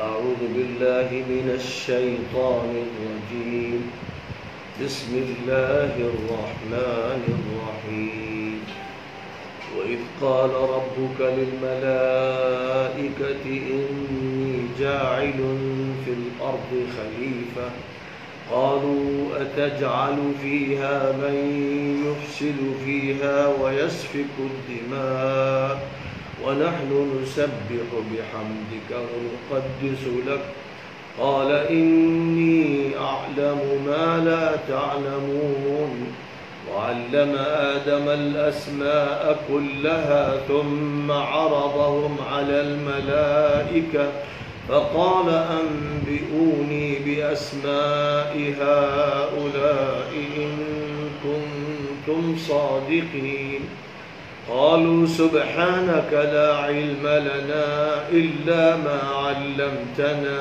أعوذ بالله من الشيطان الرجيم. بسم الله الرحمن الرحيم. وإذ قال ربك للملائكة إني جاعل في الأرض خليفة قالوا أتجعل فيها من يفسد فيها ويسفك الدماء ونحن نسبح بحمدك ونقدس لك قال إني أعلم ما لا تعلمون. وعلم آدم الأسماء كلها ثم عرضهم على الملائكة فقال أنبئوني بأسماء هؤلاء إن كنتم صادقين. قالوا سبحانك لا علم لنا إلا ما علمتنا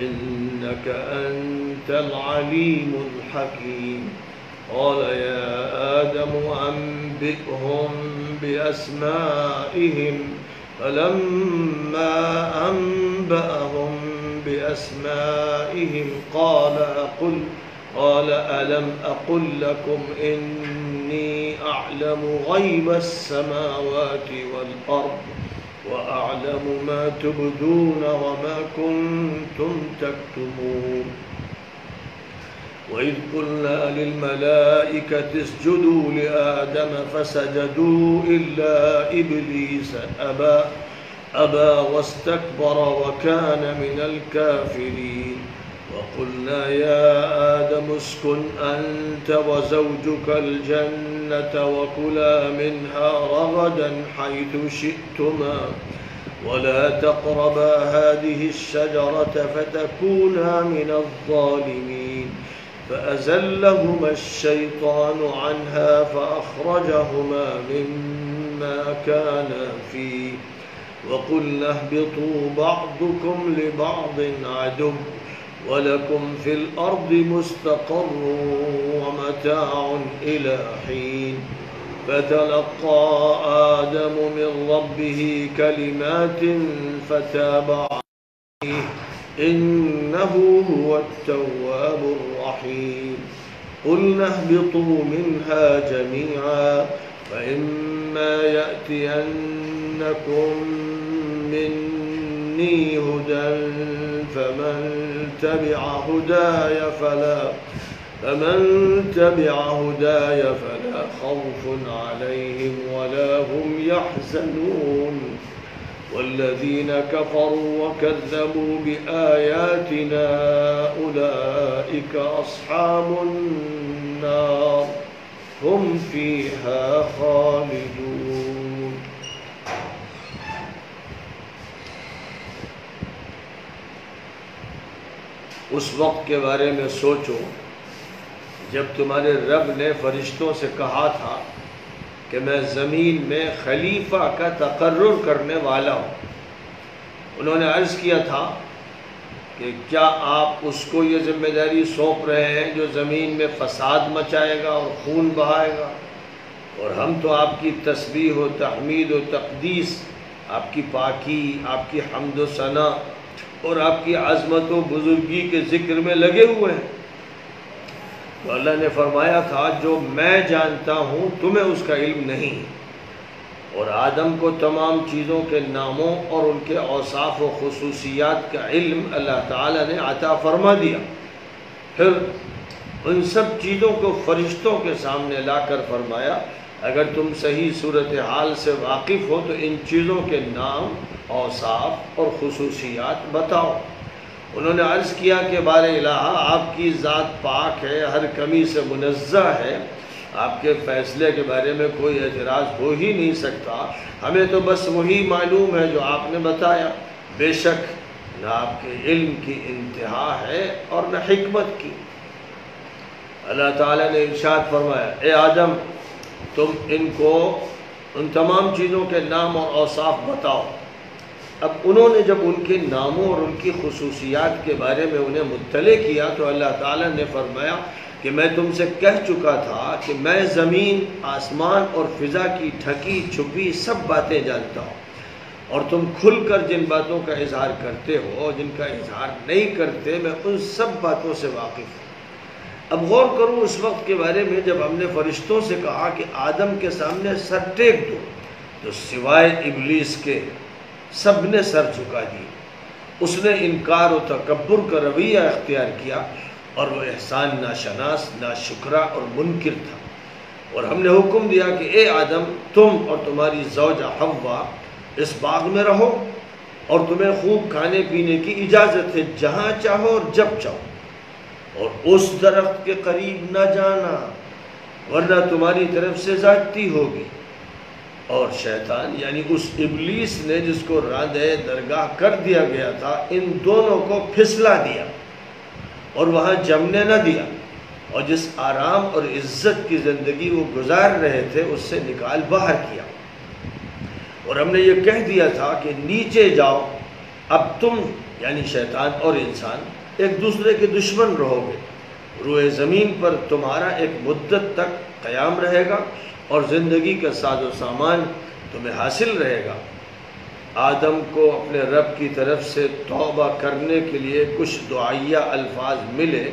إنك أنت العليم الحكيم. قال يا آدم أنبئهم بأسمائهم فلما أنبأهم بأسمائهم قال ألم أقل لكم إني أعلم غيب السماوات والأرض وأعلم ما تبدون وما كنتم تكتمون. وإذ قلنا للملائكة اسجدوا لآدم فسجدوا إلا إبليس أبى واستكبر وكان من الكافرين. وقلنا يا آدم اسكن أنت وزوجك الجنة وكلا منها رغدا حيث شئتما ولا تقربا هذه الشجرة فتكونا من الظالمين. فأزلهما الشيطان عنها فأخرجهما مما كانا فيه وقلنا اهبطوا بعضكم لبعض عدو ولكم في الأرض مستقر ومتاع إلى حين. فتلقى آدم من ربه كلمات فتاب عليه إنه هو التواب الرحيم. قلنا اهبطوا منها جميعا فإما يأتينكم مني هدى فمن تبع هداي فلا خوف عليهم ولا هم يحزنون. والذين كفروا وكذبوا بآياتنا أولئك أصحاب النار هم فيها خالدون. اس وقت کے بارے میں سوچو جب تمہارے رب نے فرشتوں سے کہا تھا کہ میں زمین میں خلیفہ کا تقرر کرنے والا ہوں. انہوں نے عرض کیا تھا کہ کیا آپ اس کو یہ ذمہ داری سونپ رہے ہیں جو زمین میں فساد مچائے گا اور خون بہائے گا؟ اور ہم تو آپ کی تسبیح و تحمید و تقدیس، آپ کی پاکی، آپ کی حمد و ثنا اور آپ کی عظمت و بزرگی کے ذکر میں لگے ہوئے ہیں. تو اللہ نے فرمایا تھا جو میں جانتا ہوں تمہیں اس کا علم نہیں. اور آدم کو تمام چیزوں کے ناموں اور ان کے اوصاف و خصوصیات کا علم اللہ تعالیٰ نے عطا فرما دیا. پھر ان سب چیزوں کو فرشتوں کے سامنے لا کر فرمایا اگر تم صحیح صورتحال سے واقف ہو تو ان چیزوں کے نام، اوصاف اور خصوصیات بتاؤ. انہوں نے عرض کیا کہ بار الہ آپ کی ذات پاک ہے، ہر کمی سے منزہ ہے، آپ کے فیصلے کے بارے میں کوئی اعتراض ہو ہی نہیں سکتا. ہمیں تو بس وہی معلوم ہے جو آپ نے بتایا. بے شک نہ آپ کے علم کی انتہا ہے اور نہ حکمت کی. اللہ تعالیٰ نے ارشاد فرمایا اے آدم تم ان کو ان تمام چیزوں کے نام اور اوصاف بتاؤ. اب انہوں نے جب ان کے ناموں اور ان کی خصوصیات کے بارے میں انہیں مطلع کیا تو اللہ تعالیٰ نے فرمایا کہ میں تم سے کہہ چکا تھا کہ میں زمین، آسمان اور فضا کی ڈھکی چھپی سب باتیں جانتا ہوں. اور تم کھل کر جن باتوں کا اظہار کرتے ہو، جن کا اظہار نہیں کرتے، میں ان سب باتوں سے واقف ہوں۔ اب غور کرو اس وقت کے بارے میں جب ہم نے فرشتوں سے کہا کہ آدم کے سامنے سر ٹیک دو، تو سوائے ابلیس کے سب نے سر جھکا دی۔ اس نے انکار و تکبر کا رویہ اختیار کیا، اور وہ احسان ناشناس، ناشکرا اور منکر تھا۔ اور ہم نے حکم دیا کہ اے آدم، تم اور تمہاری زوجہ حوا اس باغ میں رہو، اور تمہیں خوب کھانے پینے کی اجازت ہے، جہاں چاہو اور جب چاہو، اور اس درخت کے قریب نہ جانا ورنہ تمہاری طرف سے زیادتی ہوگی۔ اور شیطان یعنی اس ابلیس نے جس کو راندہ درگاہ کر دیا گیا تھا، ان دونوں کو پھسلا دیا اور وہاں جمنے نہ دیا، اور جس آرام اور عزت کی زندگی وہ گزار رہے تھے اس سے نکال باہر کیا۔ اور ہم نے یہ کہہ دیا تھا کہ نیچے جاؤ، اب تم یعنی شیطان اور انسان ایک دوسرے کے دشمن رہو گے، روئے زمین پر تمہارا ایک مدت تک قیام رہے گا، اور زندگی کا ساز و سامان تمہیں حاصل رہے گا۔ آدم کو اپنے رب کی طرف سے توبہ کرنے کے لیے کچھ دعائیہ الفاظ ملے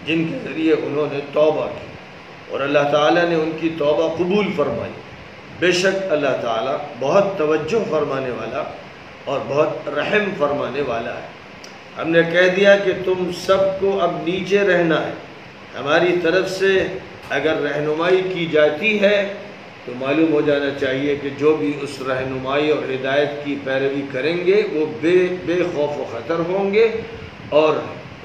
جن کے ذریعے انہوں نے توبہ کی، اور اللہ تعالیٰ نے ان کی توبہ قبول فرمائی۔ بے شک اللہ تعالیٰ بہت توجہ فرمانے والا اور بہت رحم فرمانے والا ہے۔ ہم نے کہہ دیا کہ تم سب کو اب نیچے رہنا ہے، ہماری طرف سے اگر رہنمائی کی جاتی ہے تو معلوم ہو جانا چاہیے کہ جو بھی اس رہنمائی اور ہدایت کی پیروی کریں گے وہ بے خوف و خطر ہوں گے اور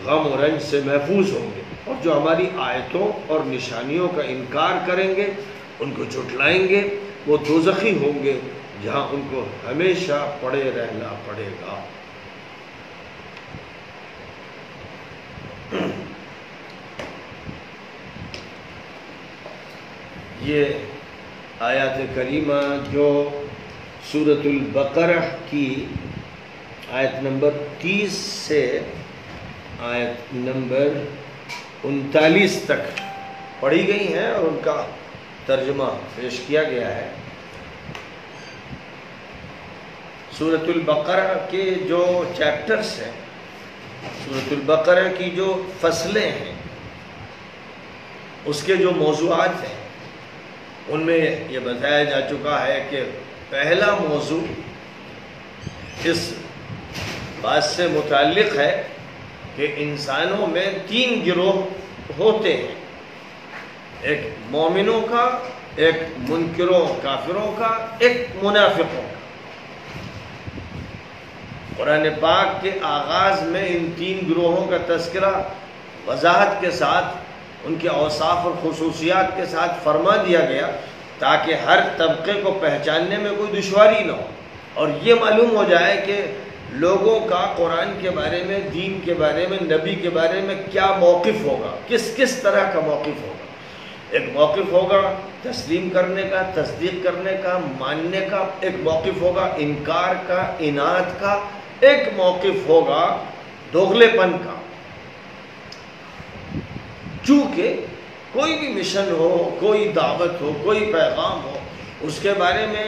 غم و رنج سے محفوظ ہوں گے، اور جو ہماری آیتوں اور نشانیوں کا انکار کریں گے، ان کو جھٹلائیں گے، وہ دوزخی ہوں گے جہاں ان کو ہمیشہ پڑے رہنا پڑے گا۔ یہ آیات کریمہ جو سورۃ البقرہ کی آیت نمبر 30 سے آیت نمبر 39 تک پڑھی گئی ہیں اور ان کا ترجمہ پیش کیا گیا ہے۔ سورۃ البقرہ کے جو چیپٹرز ہیں، سورۃ البقرہ کی جو فصلیں ہیں، اس کے جو موضوعات ہیں، ان میں یہ بتایا جا چکا ہے کہ پہلا موضوع اس بات سے متعلق ہے کہ انسانوں میں 3 گروہ ہوتے ہیں، ایک مومنوں کا، ایک منکروں کافروں کا، ایک منافقوں کا۔ قرآن پاک کے آغاز میں ان 3 گروہوں کا تذکرہ وضاحت کے ساتھ، ان کے اوصاف اور خصوصیات کے ساتھ فرما دیا گیا تاکہ ہر طبقے کو پہچاننے میں کوئی دشواری نہ ہو، اور یہ معلوم ہو جائے کہ لوگوں کا قرآن کے بارے میں، دین کے بارے میں، نبی کے بارے میں کیا موقف ہوگا، کس طرح کا موقف ہوگا۔ ایک موقف ہوگا تسلیم کرنے کا، تصدیق کرنے کا، ماننے کا، ایک موقف ہوگا انکار کا، اناد کا، ایک موقف ہوگا دوغلے پن کا۔ چونکہ کوئی بھی مشن ہو، کوئی دعوت ہو، کوئی پیغام ہو، اس کے بارے میں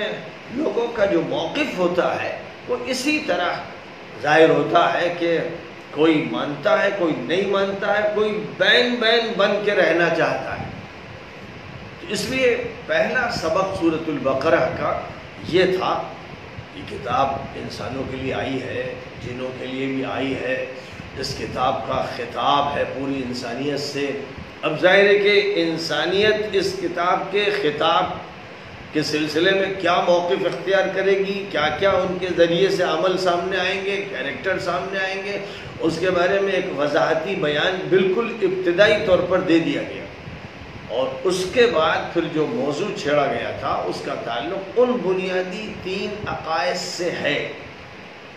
لوگوں کا جو موقف ہوتا ہے وہ اسی طرح ظاہر ہوتا ہے کہ کوئی مانتا ہے، کوئی نہیں مانتا ہے، کوئی بین بن کے رہنا چاہتا ہے۔ اس لیے پہلا سبق سورۃ البقرہ کا یہ تھا، یہ کتاب انسانوں کے لیے آئی ہے، جنوں کے لیے بھی آئی ہے، اس کتاب کا خطاب ہے پوری انسانیت سے۔ اب ظاہر ہے کہ انسانیت اس کتاب کے خطاب کے سلسلے میں کیا موقف اختیار کرے گی، کیا کیا ان کے ذریعے سے عمل سامنے آئیں گے، کیریکٹر سامنے آئیں گے، اس کے بارے میں ایک وضاحتی بیان بالکل ابتدائی طور پر دے دیا گیا۔ اور اس کے بعد پھر جو موضوع چھیڑا گیا تھا اس کا تعلق ان بنیادی 3 عقائد سے ہے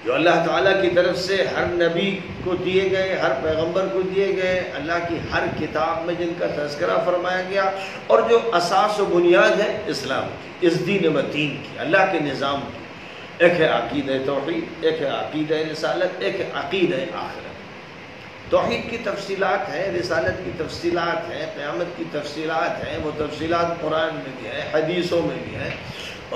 جو اللہ تعالیٰ کی طرف سے ہر نبی کو دیے گئے، ہر پیغمبر کو دیے گئے، اللہ کی ہر کتاب میں جن کا تذکرہ فرمایا گیا، اور جو اساس و بنیاد ہے اسلام کی، اس دین متین کی، اللہ کے نظام کی۔ ایک ہے عقیدہ توحید، ایک ہے عقیدہ رسالت، ایک ہے عقیدہ آخرت۔ توحید کی تفصیلات ہیں، رسالت کی تفصیلات ہیں، قیامت کی تفصیلات ہیں، وہ تفصیلات قرآن میں بھی ہیں، حدیثوں میں بھی ہیں،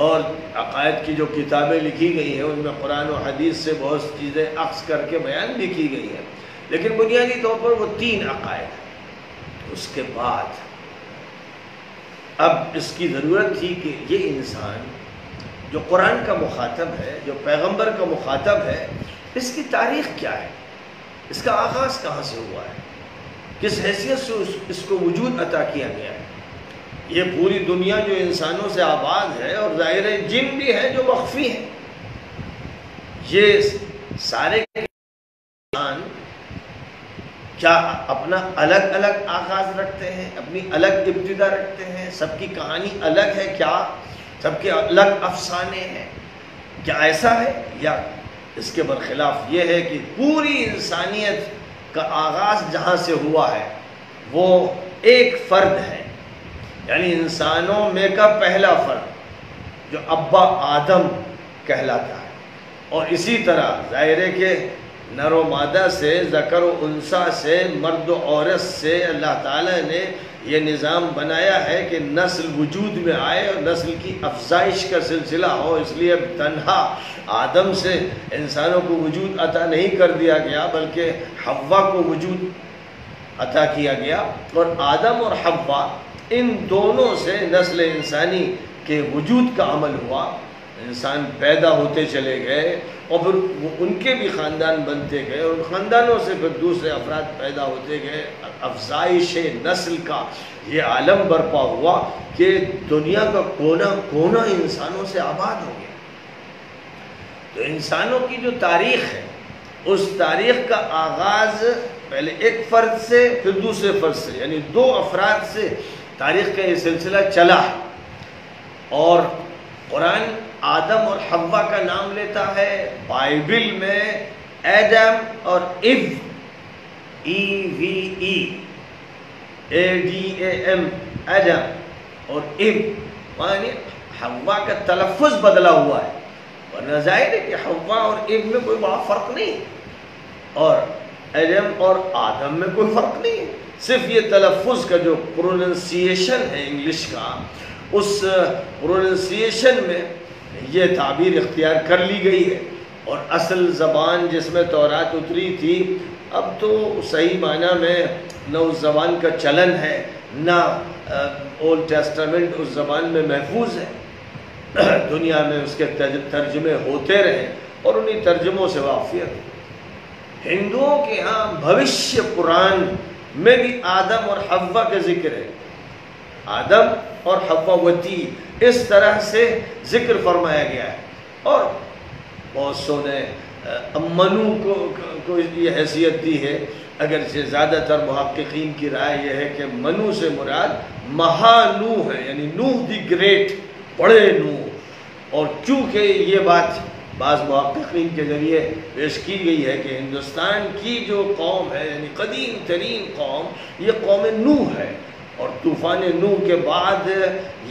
اور عقائد کی جو کتابیں لکھی گئی ہیں ان میں قرآن و حدیث سے بہت چیزیں اخذ کر کے بیان بھی کی گئی ہیں، لیکن بنیادی طور پر وہ 3 عقائد ہیں۔ اس کے بعد اب اس کی ضرورت تھی کہ یہ انسان جو قرآن کا مخاطب ہے، جو پیغمبر کا مخاطب ہے، اس کی تاریخ کیا ہے، اس کا آغاز کہاں سے ہوا ہے، کس حیثیت سے اس کو وجود عطا کیا گیا ہے۔ یہ پوری دنیا جو انسانوں سے آباد ہے، اور ظاہر ہے جن بھی ہیں جو مخفی ہیں، یہ سارے انسان کیا اپنا الگ الگ آغاز رکھتے ہیں، اپنی الگ ابتدا رکھتے ہیں، سب کی کہانی الگ ہے کیا، سب کے الگ افسانے ہیں، کیا ایسا ہے؟ یا اس کے برخلاف یہ ہے کہ پوری انسانیت کا آغاز جہاں سے ہوا ہے وہ ایک فرد ہے، یعنی انسانوں میں کا پہلا فرد جو ابا آدم کہلاتا ہے۔ اور اسی طرح ظاہر ہے کہ نر و مادہ سے، ذکر و انثیٰ سے، مرد و عورت سے اللہ تعالیٰ نے یہ نظام بنایا ہے کہ نسل وجود میں آئے اور نسل کی افزائش کا سلسلہ ہو، اس لیے تنہا آدم سے انسانوں کو وجود عطا نہیں کر دیا گیا بلکہ حوا کو وجود عطا کیا گیا، اور آدم اور حوا ان دونوں سے نسل انسانی کے وجود کا عمل ہوا۔ انسان پیدا ہوتے چلے گئے اور پھر ان کے بھی خاندان بنتے گئے، اور ان خاندانوں سے پھر دوسرے افراد پیدا ہوتے گئے، افزائش نسل کا یہ عالم برپا ہوا کہ دنیا کا کونا کونا انسانوں سے آباد ہو گیا۔ تو انسانوں کی جو تاریخ ہے اس تاریخ کا آغاز پہلے ایک فرد سے پھر دوسرے فرد سے، یعنی 2 افراد سے تاریخ کا یہ سلسلہ چلا ہے۔ اور قرآن آدم اور حوا کا نام لیتا ہے، بائبل میں ایڈم اور ایو، EVE ایڈم اور ایو، یعنی حوا کا تلفظ بدلا ہوا ہے، ورنہ ظاہر ہے کہ حوا اور ایو میں کوئی بڑا فرق نہیں ہے، اور ایڈم اور آدم میں کوئی فرق نہیں ہے، صرف یہ تلفظ کا جو پروننسیشن ہے انگلش کا، اس پروننسیشن میں یہ تعبیر اختیار کر لی گئی ہے۔ اور اصل زبان جس میں تورات اتری تھی اب تو صحیح معنی میں نہ اس زبان کا چلن ہے، نہ اولڈ ٹیسٹامنٹ اس زبان میں محفوظ ہے۔ دنیا میں اس کے ترجمے ہوتے رہے اور انہی ترجموں سے واقفیت۔ ہندوؤں کے ہاں بھوشیہ پران میں بھی آدم اور حوا کا ذکر ہے، آدم اور حوا وتی اس طرح سے ذکر فرمایا گیا ہے، اور بہت سو نے منو کو یہ حیثیت دی ہے، اگرچہ زیادہ تر محققین کی رائے یہ ہے کہ منو سے مراد مہانوح ہے، یعنی نوح دی گریٹ، بڑے نوح۔ اور چونکہ یہ بات بعض محققین کے ذریعے پیش کی گئی ہے کہ ہندوستان کی جو قوم ہے، یعنی قدیم ترین قوم، یہ قوم نوح ہے، اور طوفان نوح کے بعد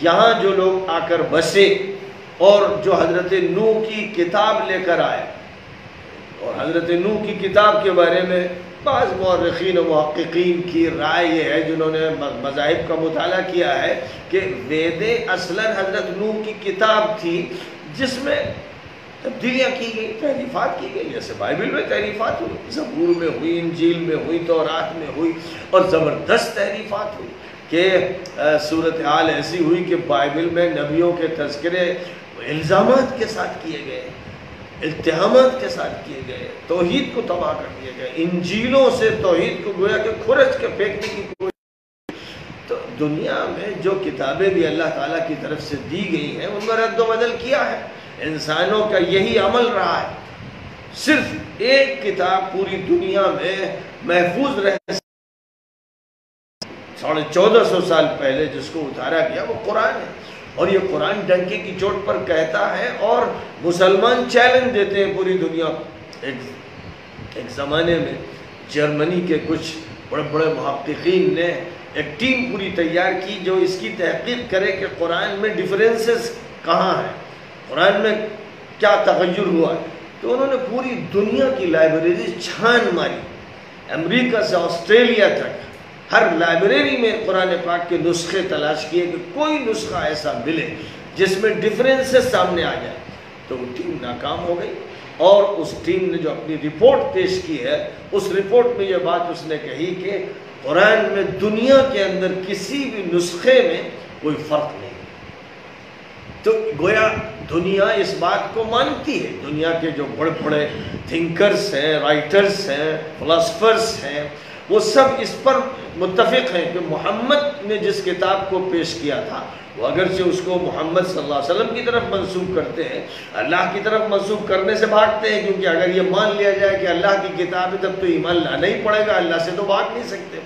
یہاں جو لوگ آ کر بسے اور جو حضرت نوح کی کتاب لے کر آئے، اور حضرت نوح کی کتاب کے بارے میں بعض مورخین و محققین کی رائے یہ ہے جنہوں نے مذاہب کا مطالعہ کیا ہے کہ ویدیں اصلاً حضرت نوح کی کتاب تھی جس میں تبدیلیاں کی گئی، تحریفات کی گئی، جیسے بائبل میں تحریفات ہوئی، زبور میں ہوئی، انجیل میں ہوئی، تورات میں ہوئی، اور زبردست تحریفات ہوئی کہ صورتحال ایسی ہوئی کہ بائبل میں نبیوں کے تذکرے الزامات کے ساتھ کیے گئے، اتہامات کے ساتھ کیے گئے، توحید کو تباہ کر دیا گیا، انجیلوں سے توحید کو گویا کہ کھرچ کے پھینکنے کی کوشش۔ تو دنیا میں جو کتابیں بھی اللہ تعالیٰ کی طرف سے دی گئی ہیں ان میں رد و بدل کیا ہے، انسانوں کا یہی عمل رہا ہے۔ صرف ایک کتاب پوری دنیا میں محفوظ رہے 1450 سال پہلے جس کو اتارا گیا وہ قرآن ہے، اور یہ قرآن ڈنکے کی چوٹ پر کہتا ہے اور مسلمان چیلنج دیتے ہیں پوری دنیا کو۔ ایک زمانے میں جرمنی کے کچھ بڑے بڑے محققین نے ایک ٹیم پوری تیار کی جو اس کی تحقیق کرے کہ قرآن میں ڈیفرنسز کہاں ہیں، قرآن میں کیا تغیر ہوا ہے۔ تو انہوں نے پوری دنیا کی لائبریری چھان ماری، امریکہ سے آسٹریلیا تک ہر لائبریری میں قرآن پاک کے نسخے تلاش کیے کہ کوئی نسخہ ایسا ملے جس میں ڈفرینسز سامنے آ جائے، تو وہ ٹیم ناکام ہو گئی۔ اور اس ٹیم نے جو اپنی رپورٹ پیش کی ہے، اس رپورٹ میں یہ بات اس نے کہی کہ قرآن میں دنیا کے اندر کسی بھی نسخے میں کوئی فرق نہیں۔ تو گویا دنیا اس بات کو مانتی ہے، دنیا کے جو بڑے بڑے تھنکرز ہیں، رائٹرز ہیں، فلاسفرز ہیں، وہ سب اس پر متفق ہیں کہ محمد نے جس کتاب کو پیش کیا تھا، وہ اگرچہ اس کو محمد صلی اللہ علیہ وسلم کی طرف منسوب کرتے ہیں، اللہ کی طرف منسوب کرنے سے بھاگتے ہیں، کیونکہ اگر یہ مان لیا جائے کہ اللہ کی کتاب ہے تب تو ایمان لانا ہی پڑے گا، اللہ سے تو بھاگ نہیں سکتے،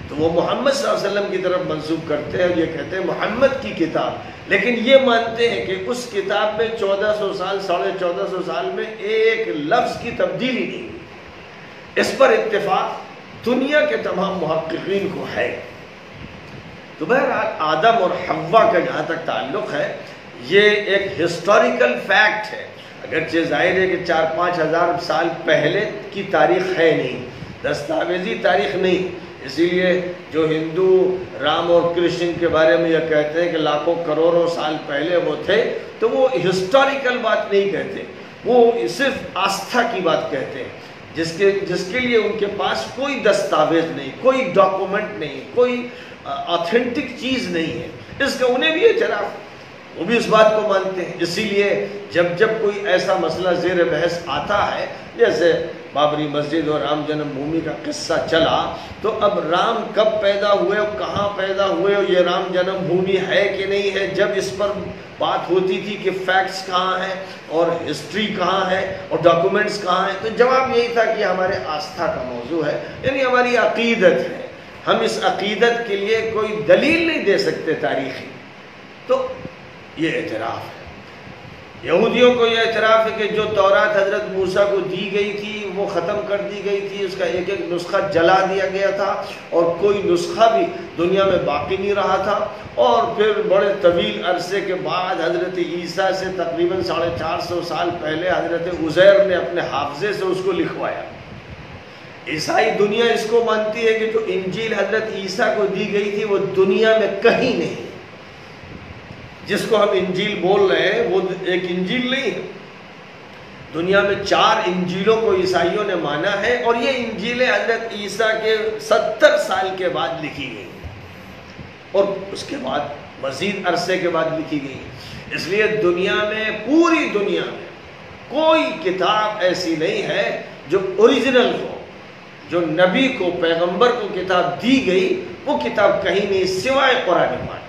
تو وہ محمد صلی اللہ علیہ وسلم کی طرف منسوب کرتے ہیں اور یہ کہتے ہیں محمد کی کتاب، لیکن یہ مانتے ہیں کہ اس کتاب میں 1400 سال 1450 سال میں ایک لفظ کی تبدیلی نہیں ہوئی۔ اس پر اتفاق دنیا کے تمام محققین کو ہے۔ تو بہرحال آدم اور حوا کا جہاں تک تعلق ہے، یہ ایک ہسٹوریکل فیکٹ ہے، اگرچہ ظاہر ہے کہ 4-5 ہزار سال پہلے کی تاریخ ہے نہیں، دستاویزی تاریخ نہیں، اسی لیے جو ہندو رام اور کرشن کے بارے میں یہ کہتے ہیں کہ لاکھوں کروڑوں سال پہلے وہ تھے، تو وہ ہسٹوریکل بات نہیں کہتے، وہ صرف آستھا کی بات کہتے ہیں، جس کے لیے ان کے پاس کوئی دستاویز نہیں، کوئی ڈاکومنٹ نہیں، کوئی آتھینٹک چیز نہیں ہے، اس کا انہیں بھی اعتراف، وہ بھی اس بات کو مانتے ہیں۔ اسی لیے جب کوئی ایسا مسئلہ زیر بحث آتا ہے، جیسے بابری مسجد اور رام جنم بھومی کا قصہ چلا، تو اب رام کب پیدا ہوئے اور کہاں پیدا ہوئے اور یہ رام جنم بھومی ہے کہ نہیں ہے، جب اس پر بات ہوتی تھی کہ فیکٹس کہاں ہیں اور ہسٹری کہاں ہے اور ڈاکومنٹس کہاں ہیں، تو جواب یہی تھا کہ ہمارے آستھا کا موضوع ہے، یعنی ہماری عقیدت ہے، ہم اس عقیدت کے لیے کوئی دلیل نہیں دے سکتے تاریخی۔ تو یہ اعتراف ہے۔ یہودیوں کو یہ اعتراف ہے کہ جو تورات حضرت موسیٰ کو دی گئی تھی وہ ختم کر دی گئی تھی، اس کا ایک ایک نسخہ جلا دیا گیا تھا اور کوئی نسخہ بھی دنیا میں باقی نہیں رہا تھا، اور پھر بڑے طویل عرصے کے بعد حضرت عیسیٰ سے تقریباً 450 سال پہلے حضرت عزیر نے اپنے حافظے سے اس کو لکھوایا۔ عیسائی دنیا اس کو مانتی ہے کہ جو انجیل حضرت عیسیٰ کو دی گئی تھی وہ دنیا میں کہیں نہیں، جس کو ہم انجیل بول رہے ہیں وہ ایک انجیل نہیں ہے، دنیا میں 4 انجیلوں کو عیسائیوں نے مانا ہے، اور یہ انجیلیں حضرت عیسیٰ کے 70 سال کے بعد لکھی گئی اور اس کے بعد مزید عرصے کے بعد لکھی گئی، اس لیے دنیا میں، پوری دنیا میں کوئی کتاب ایسی نہیں ہے جو اوریجنل ہو، جو نبی کو، پیغمبر کو کتاب دی گئی وہ کتاب کہیں نہیں سوائے قرآن پاک۔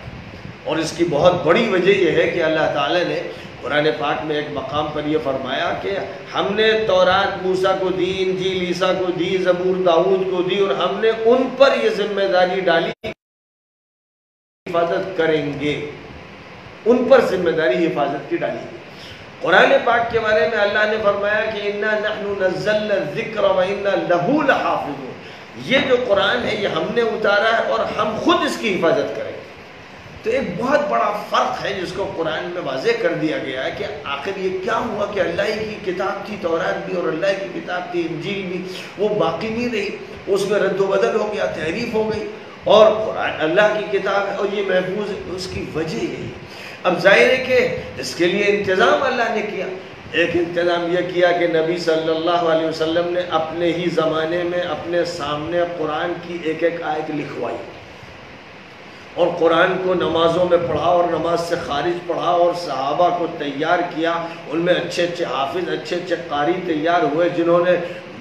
اور اس کی بہت بڑی وجہ یہ ہے کہ اللہ تعالیٰ نے قرآن پاک میں ایک مقام پر یہ فرمایا کہ ہم نے تورات موسیٰ کو دی، انجیل عیسیٰ کو دی، زبور داؤد کو دی، اور ہم نے ان پر یہ ذمہ داری ڈالی کہ حفاظت کریں گے، ان پر ذمہ داری حفاظت کی ڈالی گئی۔ قرآن پاک کے بارے میں اللہ نے فرمایا کہ اِنَّا نَحْنُ نَزَّلْنَا الذِّكْرَ وَإِنَّا لَهُ لَحَافِظُونَ، یہ جو قرآن ہے یہ ہم نے اتارا ہے اور ہم خود اس کی حفاظت کریں گے۔ تو ایک بہت بڑا فرق ہے جس کو قرآن میں واضح کر دیا گیا ہے کہ آخر یہ کیا ہوا کہ اللہ کی کتاب تھی تورات بھی اور اللہ کی کتاب تھی انجیل بھی، وہ باقی نہیں رہی، اس میں رد و بدل ہو گیا، تحریف ہو گئی، اور قرآن اللہ کی کتاب ہے اور یہ محفوظ ہے۔ اس کی وجہ یہی ہے۔ اب ظاہر ہے کہ اس کے لیے انتظام اللہ نے کیا۔ ایک انتظام یہ کیا کہ نبی صلی اللہ علیہ وسلم نے اپنے ہی زمانے میں اپنے سامنے قرآن کی ایک ایک آیت لکھوائی، اور قرآن کو نمازوں میں پڑھا اور نماز سے خارج پڑھا، اور صحابہ کو تیار کیا، ان میں اچھے اچھے حافظ، اچھے اچھے قاری تیار ہوئے جنہوں نے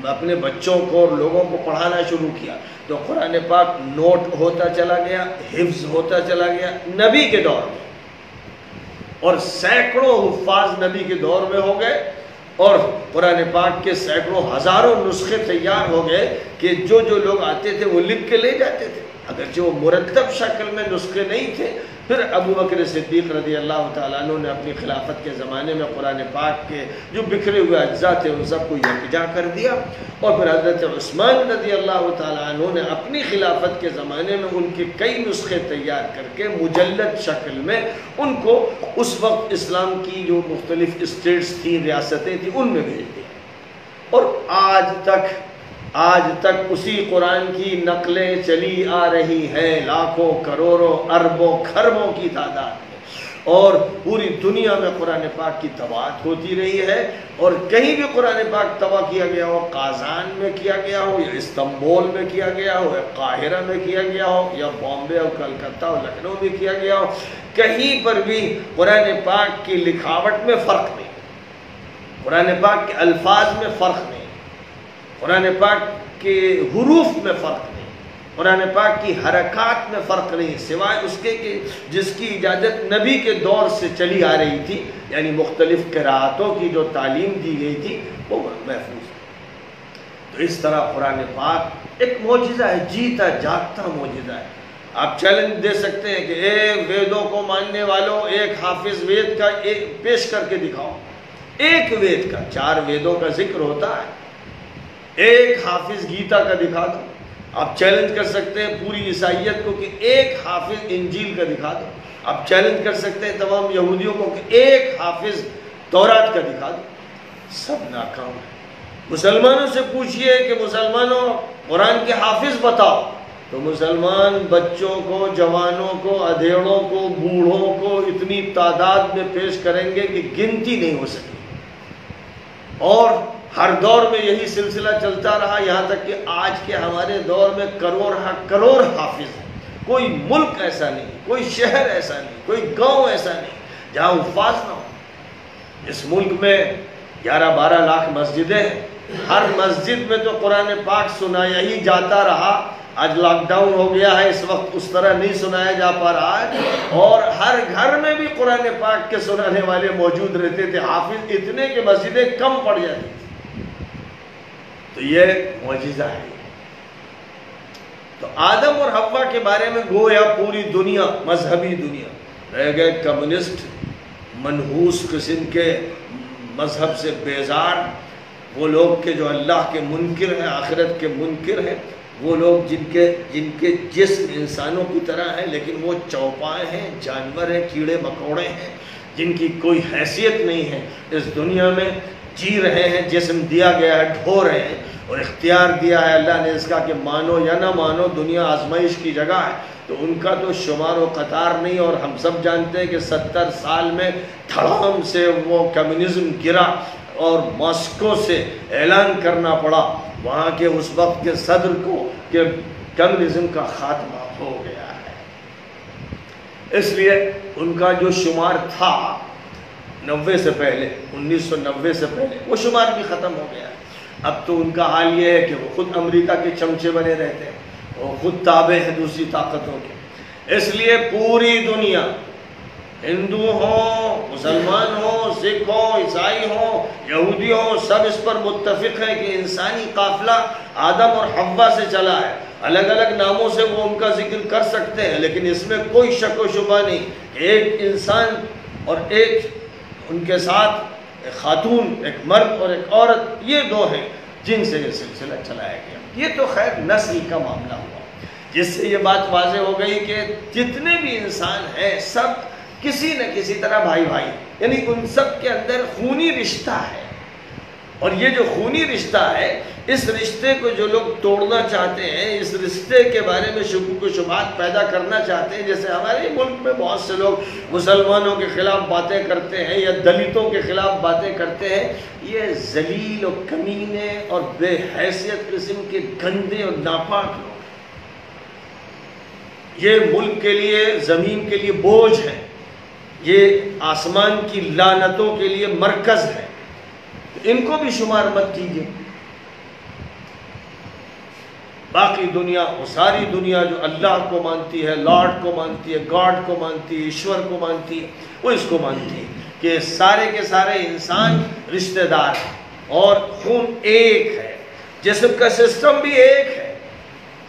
اپنے بچوں کو اور لوگوں کو پڑھانا شروع کیا۔ تو قرآن پاک نوٹ ہوتا چلا گیا، حفظ ہوتا چلا گیا نبی کے دور میں، اور سینکڑوں حفاظ نبی کے دور میں ہو گئے، اور قرآن پاک کے سینکڑوں ہزاروں نسخے تیار ہو گئے کہ جو لوگ آتے تھے وہ لکھ کے لے جاتے تھے، اگرچہ وہ مرتب شکل میں نسخے نہیں تھے۔ پھر ابو بکر صدیق رضی اللہ تعالیٰ عنہ نے اپنی خلافت کے زمانے میں قرآن پاک کے جو بکھرے ہوئے اجزاء تھے ان سب کو یکجا کر دیا، اور پھر حضرت عثمان رضی اللہ تعالیٰ عنہ نے اپنی خلافت کے زمانے میں ان کے کئی نسخے تیار کر کے مجلد شکل میں ان کو اس وقت اسلام کی جو مختلف اسٹیٹس تھیں، ریاستیں تھیں، ان میں بھیج دیا، اور آج تک اسی قرآن کی نقلیں چلی آ رہی ہیں لاکھوں کروڑوں اربوں خربوں کی تعداد میں، اور پوری دنیا میں قرآن پاک کی طباعت ہوتی رہی ہے، اور کہیں بھی قرآن پاک طبع کیا گیا ہو، قازان میں کیا گیا ہو، یا استنبول میں کیا گیا ہو، یا قاہرہ میں کیا گیا ہو، یا بامبے اور کلکتہ اور لکھنؤ میں کیا گیا ہو، کہیں پر بھی قرآن پاک کی لکھاوٹ میں فرق نہیں، قرآن پاک کے الفاظ میں فرق نہیں، قرآن پاک کے حروف میں فرق نہیں، قرآن پاک کی حرکات میں فرق نہیں، سوائے اس کے کہ جس کی اجازت نبی کے دور سے چلی آ رہی تھی، یعنی مختلف قراءتوں کی جو تعلیم دی گئی تھی وہ محفوظ ہے۔ تو اس طرح قرآن پاک ایک معجزہ ہے، جیتا جاگتا معجزہ ہے۔ آپ چیلنج دے سکتے ہیں کہ ایک ویدوں کو ماننے والوں، ایک حافظ وید کا پیش کر کے دکھاؤ، ایک وید کا، 4 ویدوں کا ذکر ہوتا ہے، ایک حافظ گیتا کا دکھا دو۔ آپ چیلنج کر سکتے ہیں پوری عیسائیت کو کہ ایک حافظ انجیل کا دکھا دو۔ آپ چیلنج کر سکتے ہیں تمام یہودیوں کو کہ ایک حافظ تورات کا دکھا دو، سب ناکام ہے۔ مسلمانوں سے پوچھئے کہ مسلمانوں قرآن کے حافظ بتاؤ، تو مسلمان بچوں کو، جوانوں کو، ادھیڑوں کو، بوڑھوں کو اتنی تعداد میں پیش کریں گے کہ گنتی نہیں ہو سکے، اور ہر دور میں یہی سلسلہ چلتا رہا، یہاں تک کہ آج کے ہمارے دور میں کروڑ حافظ ہیں۔ کوئی ملک ایسا نہیں، کوئی شہر ایسا نہیں، کوئی گاؤں ایسا نہیں جہاں حفاظ نہ ہو۔ اس ملک میں 11-12 لاکھ مسجدیں ہیں، ہر مسجد میں تو قرآن پاک سنایا ہی جاتا رہا۔ آج لاک ڈاؤن ہو گیا ہے، اس وقت اس طرح نہیں سنایا جا پا رہا ہے، اور ہر گھر میں بھی قرآن پاک کے سنانے والے موجود رہتے تھے، حافظ اتنے کہ مسجدیں کم پڑ جاتی تھی۔ تو یہ معجزہ ہے۔ تو آدم اور حوا کے بارے میں گویا پوری دنیا، مذہبی دنیا، رہ گئے کمیونسٹ، منحوس قسم کے مذہب سے بیزار، وہ لوگ کہ جو اللہ کے منکر ہیں، آخرت کے منکر ہیں، وہ لوگ جن کے جسم انسانوں کی طرح ہیں لیکن وہ چوپائے ہیں، جانور ہیں، کیڑے مکوڑے ہیں، جن کی کوئی حیثیت نہیں ہے، اس دنیا میں جی رہے ہیں، جسم دیا گیا ہے، ڈھو رہے ہیں، اور اختیار دیا ہے اللہ نے اس کا کہ مانو یا نہ مانو، دنیا آزمائش کی جگہ ہے۔ تو ان کا تو شمار و قطار نہیں، اور ہم سب جانتے ہیں کہ 70 سال میں دھڑام سے وہ کمیونزم گرا، اور ماسکو سے اعلان کرنا پڑا وہاں کے اس وقت کے صدر کو کہ کمیونزم کا خاتمہ ہو گیا ہے۔ اس لیے ان کا جو شمار تھا 90 سے پہلے، 1990 سے پہلے، وہ شمار بھی ختم ہو گیا ہے۔ اب تو ان کا حال یہ ہے کہ وہ خود امریکہ کے چمچے بنے رہتے ہیں، وہ خود تابع ہیں دوسری طاقتوں کے۔ اس لیے پوری دنیا، ہندو ہوں، مسلمان ہوں، سکھ ہوں، عیسائی ہوں، یہودی ہوں، سب اس پر متفق ہیں کہ انسانی قافلہ آدم اور حوا سے چلا ہے۔ الگ الگ ناموں سے وہ ان کا ذکر کر سکتے ہیں، لیکن اس میں کوئی شک و شبہ نہیں کہ ایک انسان اور ایک ان کے ساتھ ایک خاتون، ایک مرد اور ایک عورت، یہ دو ہیں جن سے یہ سلسلہ چلایا گیا۔ یہ تو خیر نسل کا معاملہ ہوا، جس سے یہ بات واضح ہو گئی کہ جتنے بھی انسان ہیں سب کسی نہ کسی طرح بھائی بھائی، یعنی ان سب کے اندر خونی رشتہ ہے۔ اور یہ جو خونی رشتہ ہے، اس رشتے کو جو لوگ توڑنا چاہتے ہیں، اس رشتے کے بارے میں شکوک و شبہات پیدا کرنا چاہتے ہیں، جیسے ہمارے ملک میں بہت سے لوگ مسلمانوں کے خلاف باتیں کرتے ہیں یا دلتوں کے خلاف باتیں کرتے ہیں، یہ ذلیل و کمینے اور بے حیثیت قسم کے گندے اور ناپاک لوگ، یہ ملک کے لیے، زمین کے لیے بوجھ ہے، یہ آسمان کی لعنتوں کے لیے مرکز ہے، ان کو بھی شمار مت کیجیے۔ باقی دنیا، وہ ساری دنیا جو اللہ کو مانتی ہے، لارڈ کو مانتی ہے، گاڈ کو مانتی ہے، ایشور کو مانتی ہے، وہ اس کو مانتی ہے کہ سارے کے سارے انسان رشتہ دار ہیں اور خون ایک ہے، جسم کا سسٹم بھی ایک ہے،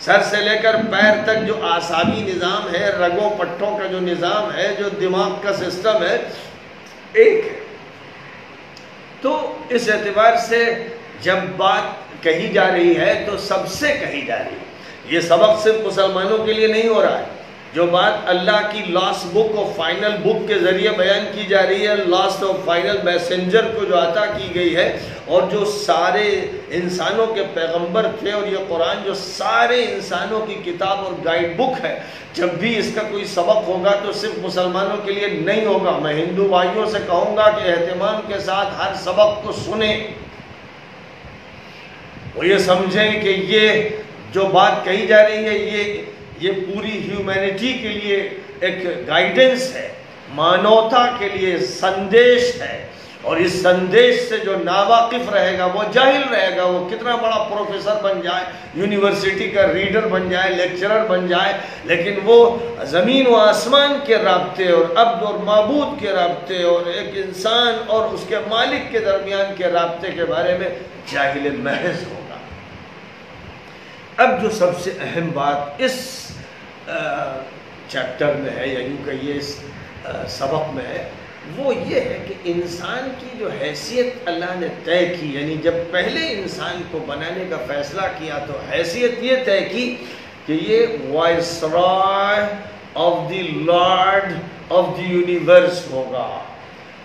سر سے لے کر پیر تک جو اعصابی نظام ہے، رگوں پٹھوں کا جو نظام ہے، جو دماغ کا سسٹم ہے، ایک ہے۔ تو اس اعتبار سے جب بات کہی جا رہی ہے تو سب سے کہی جا رہی ہے۔ یہ سبق صرف مسلمانوں کے لیے نہیں ہو رہا ہے، جو بات اللہ کی لاسٹ بک اور فائنل بک کے ذریعے بیان کی جا رہی ہے، لاسٹ اور فائنل میسنجر کو جو عطا کی گئی ہے، اور جو سارے انسانوں کے پیغمبر تھے، اور یہ قرآن جو سارے انسانوں کی کتاب اور گائیڈ بک ہے، جب بھی اس کا کوئی سبق ہوگا تو صرف مسلمانوں کے لیے نہیں ہوگا۔ میں ہندو بھائیوں سے کہوں گا کہ اہتمام کے ساتھ ہر سبق کو سنیں، وہ یہ سمجھیں کہ یہ جو بات کہی جا رہی ہے یہ پوری ہیومینٹی کے لیے ایک گائیڈنس ہے، مانوتا کے لیے سندیش ہے، اور اس سندیش سے جو ناواقف رہے گا وہ جاہل رہے گا، وہ کتنا بڑا پروفیسر بن جائے، یونیورسٹی کا ریڈر بن جائے، لیکچرر بن جائے، لیکن وہ زمین و آسمان کے رابطے اور عبد اور معبود کے رابطے اور ایک انسان اور اس کے مالک کے درمیان کے رابطے کے بارے میں جاہل محض ہوگا۔ اب جو سب سے اہم بات اس چیپٹر میں ہے، یا یوں کہیے اس سبق میں ہے، وہ یہ ہے کہ انسان کی جو حیثیت اللہ نے طے کی، یعنی جب پہلے انسان کو بنانے کا فیصلہ کیا تو حیثیت یہ طے کی کہ یہ viceroy of the lord of the universe ہوگا،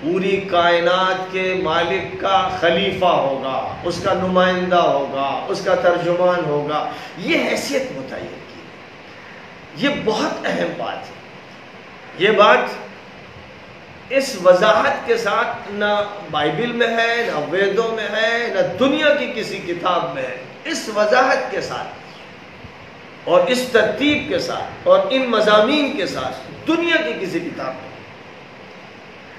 پوری کائنات کے مالک کا خلیفہ ہوگا، اس کا نمائندہ ہوگا، اس کا ترجمان ہوگا، یہ حیثیت متعین کی۔ یہ بہت اہم بات ہے۔ یہ بات اس وضاحت کے ساتھ نہ بائبل میں ہے، نہ ویدوں میں ہے، نہ دنیا کی کسی کتاب میں ہے، اس وضاحت کے ساتھ اور اس ترتیب کے ساتھ اور ان مضامین کے ساتھ دنیا کی کسی کتاب میں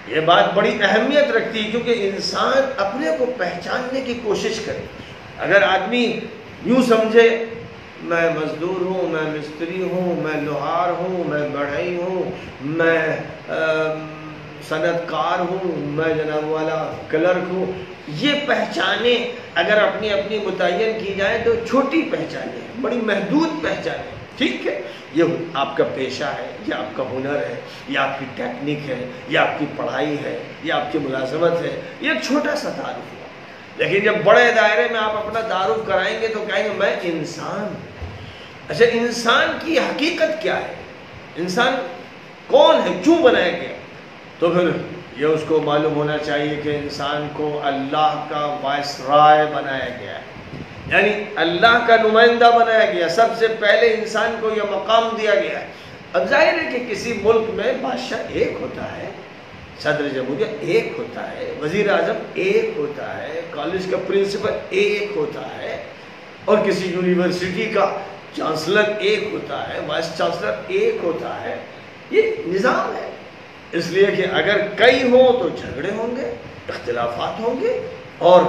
یہ بات بڑی اہمیت رکھتی ہے، کیونکہ انسان اپنے کو پہچاننے کی کوشش کرے۔ اگر آدمی یوں سمجھے میں مزدور ہوں، میں مستری ہوں، میں لوہار ہوں، میں بڑھئی ہوں، میں صنعت کار ہوں، میں جناب والا کلرک ہوں، یہ پہچانیں اگر اپنی اپنی متعین کی جائیں تو چھوٹی پہچانیں، بڑی محدود پہچانیں، ٹھیک ہے؟ یہ آپ کا پیشہ ہے، یہ آپ کا ہنر ہے، یہ آپ کی ٹیکنیک ہے، یہ آپ کی پڑھائی ہے، یہ آپ کی ملازمت ہے، یہ ایک چھوٹا سا تعارف ہوا۔ لیکن جب بڑے دائرے میں آپ اپنا تعارف کرائیں گے تو کہیں گے میں انسان ہوں۔ اچھا، انسان کی حقیقت کیا ہے؟ انسان کون ہے؟ کیوں بنایا گیا؟ تو پھر یہ اس کو معلوم ہونا چاہیے کہ انسان کو اللہ کا وائسرائے بنایا گیا ہے، یعنی اللہ کا نمائندہ بنایا گیا۔ سب سے پہلے انسان کو یہ مقام دیا گیا ہے۔ اب ظاہر ہے کہ کسی ملک میں بادشاہ ایک ہوتا ہے، صدر جمہوریہ ایک ہوتا ہے، وزیر اعظم ایک ہوتا ہے، کالج کا پرنسپل ایک ہوتا ہے، اور کسی یونیورسٹی کا چانسلر ایک ہوتا ہے، وائس چانسلر ایک ہوتا ہے۔ یہ نظام ہے۔ اس لیے کہ اگر کئی ہوں تو جھگڑے ہوں گے، اختلافات ہوں گے، اور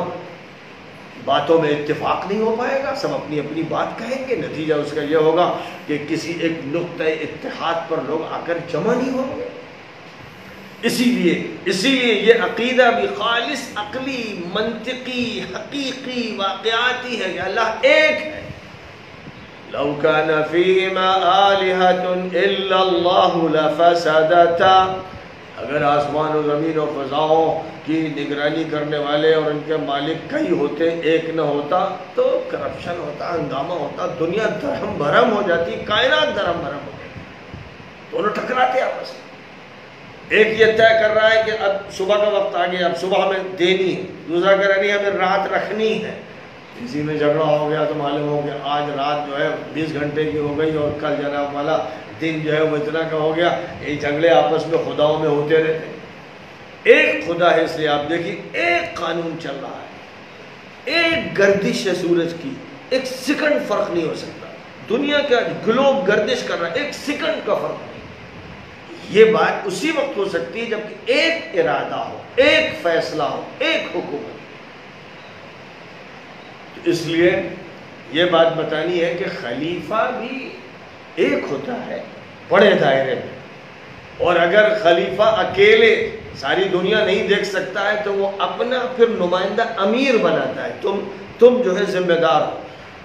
باتوں میں اتفاق نہیں ہو پائے گا، سب اپنی اپنی بات کہیں گے، نتیجہ اس کا یہ ہوگا کہ کسی ایک نقطۂ اتحاد پر لوگ آ کر جمع نہیں ہوں گے۔ اسی لیے یہ عقیدہ بھی خالص عقلی، منطقی، حقیقی، واقعاتی ہے کہ اللہ ایک ہے۔ لو كان فيهما آلهة إلا الله لفسدتا، اگر آسمان و زمین و فضاؤں کی نگرانی کرنے والے اور ان کے مالک کئی ہوتے، ایک نہ ہوتا تو کرپشن ہوتا، ہنگامہ ہوتا، دنیا درہم بھرم ہو جاتی، کائنات درہم بھرم ہو جاتی، دونوں ٹکراتے آپس میں۔ ایک یہ طے کر رہا ہے کہ اب صبح کا وقت آ گیا، اب صبح ہمیں دینی ہے، دوسرا کہہ رہا ہے ہمیں رات رکھنی ہے۔ کسی میں جھگڑا ہو گیا تو معلوم ہو گیا آج رات جو ہے 20 گھنٹے کی ہو گئی، اور کل جناب والا دن جو ہے وہ اتنا کا ہو گیا۔ یہ جھگڑے آپس میں خداؤں میں ہوتے رہتے ہیں۔ ایک خدا ہے، اس لیے آپ دیکھیے ایک قانون چل رہا ہے، ایک گردش ہے سورج کی، ایک سیکنڈ فرق نہیں ہو سکتا۔ دنیا کا گلوب گردش کر رہا ہے، ایک سیکنڈ کا فرق نہیں۔ یہ بات اسی وقت ہو سکتی ہے جب کہ ایک ارادہ ہو، ایک فیصلہ ہو، ایک حکم ہو۔ اس لیے یہ بات بتانی ہے کہ خلیفہ بھی ایک ہوتا ہے بڑے دائرے میں، اور اگر خلیفہ اکیلے ساری دنیا نہیں دیکھ سکتا ہے تو وہ اپنا پھر نمائندہ امیر بناتا ہے۔ تم جو ہے ذمہ دار ہو،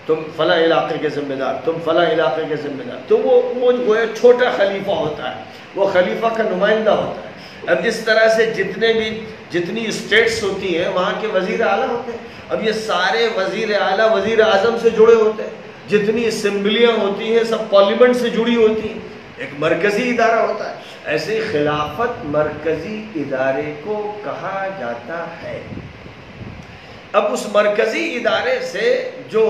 تم فلاں علاقے کے ذمہ دار، تم فلاں علاقے کے ذمہ دار، تو وہ جو ہے چھوٹا خلیفہ ہوتا ہے، وہ خلیفہ کا نمائندہ ہوتا ہے۔ اب اس طرح سے جتنی اسٹیٹس ہوتی ہیں وہاں کے وزیر اعلیٰ ہوتے ہیں۔ اب یہ سارے وزیر اعلیٰ وزیر اعظم سے جڑے ہوتے ہیں، جتنی اسمبلیاں ہوتی ہیں سب پارلیمنٹ سے جڑی ہوتی ہیں۔ ایک مرکزی ادارہ ہوتا ہے، ایسے ہی خلافت مرکزی ادارے کو کہا جاتا ہے۔ اب اس مرکزی ادارے سے جو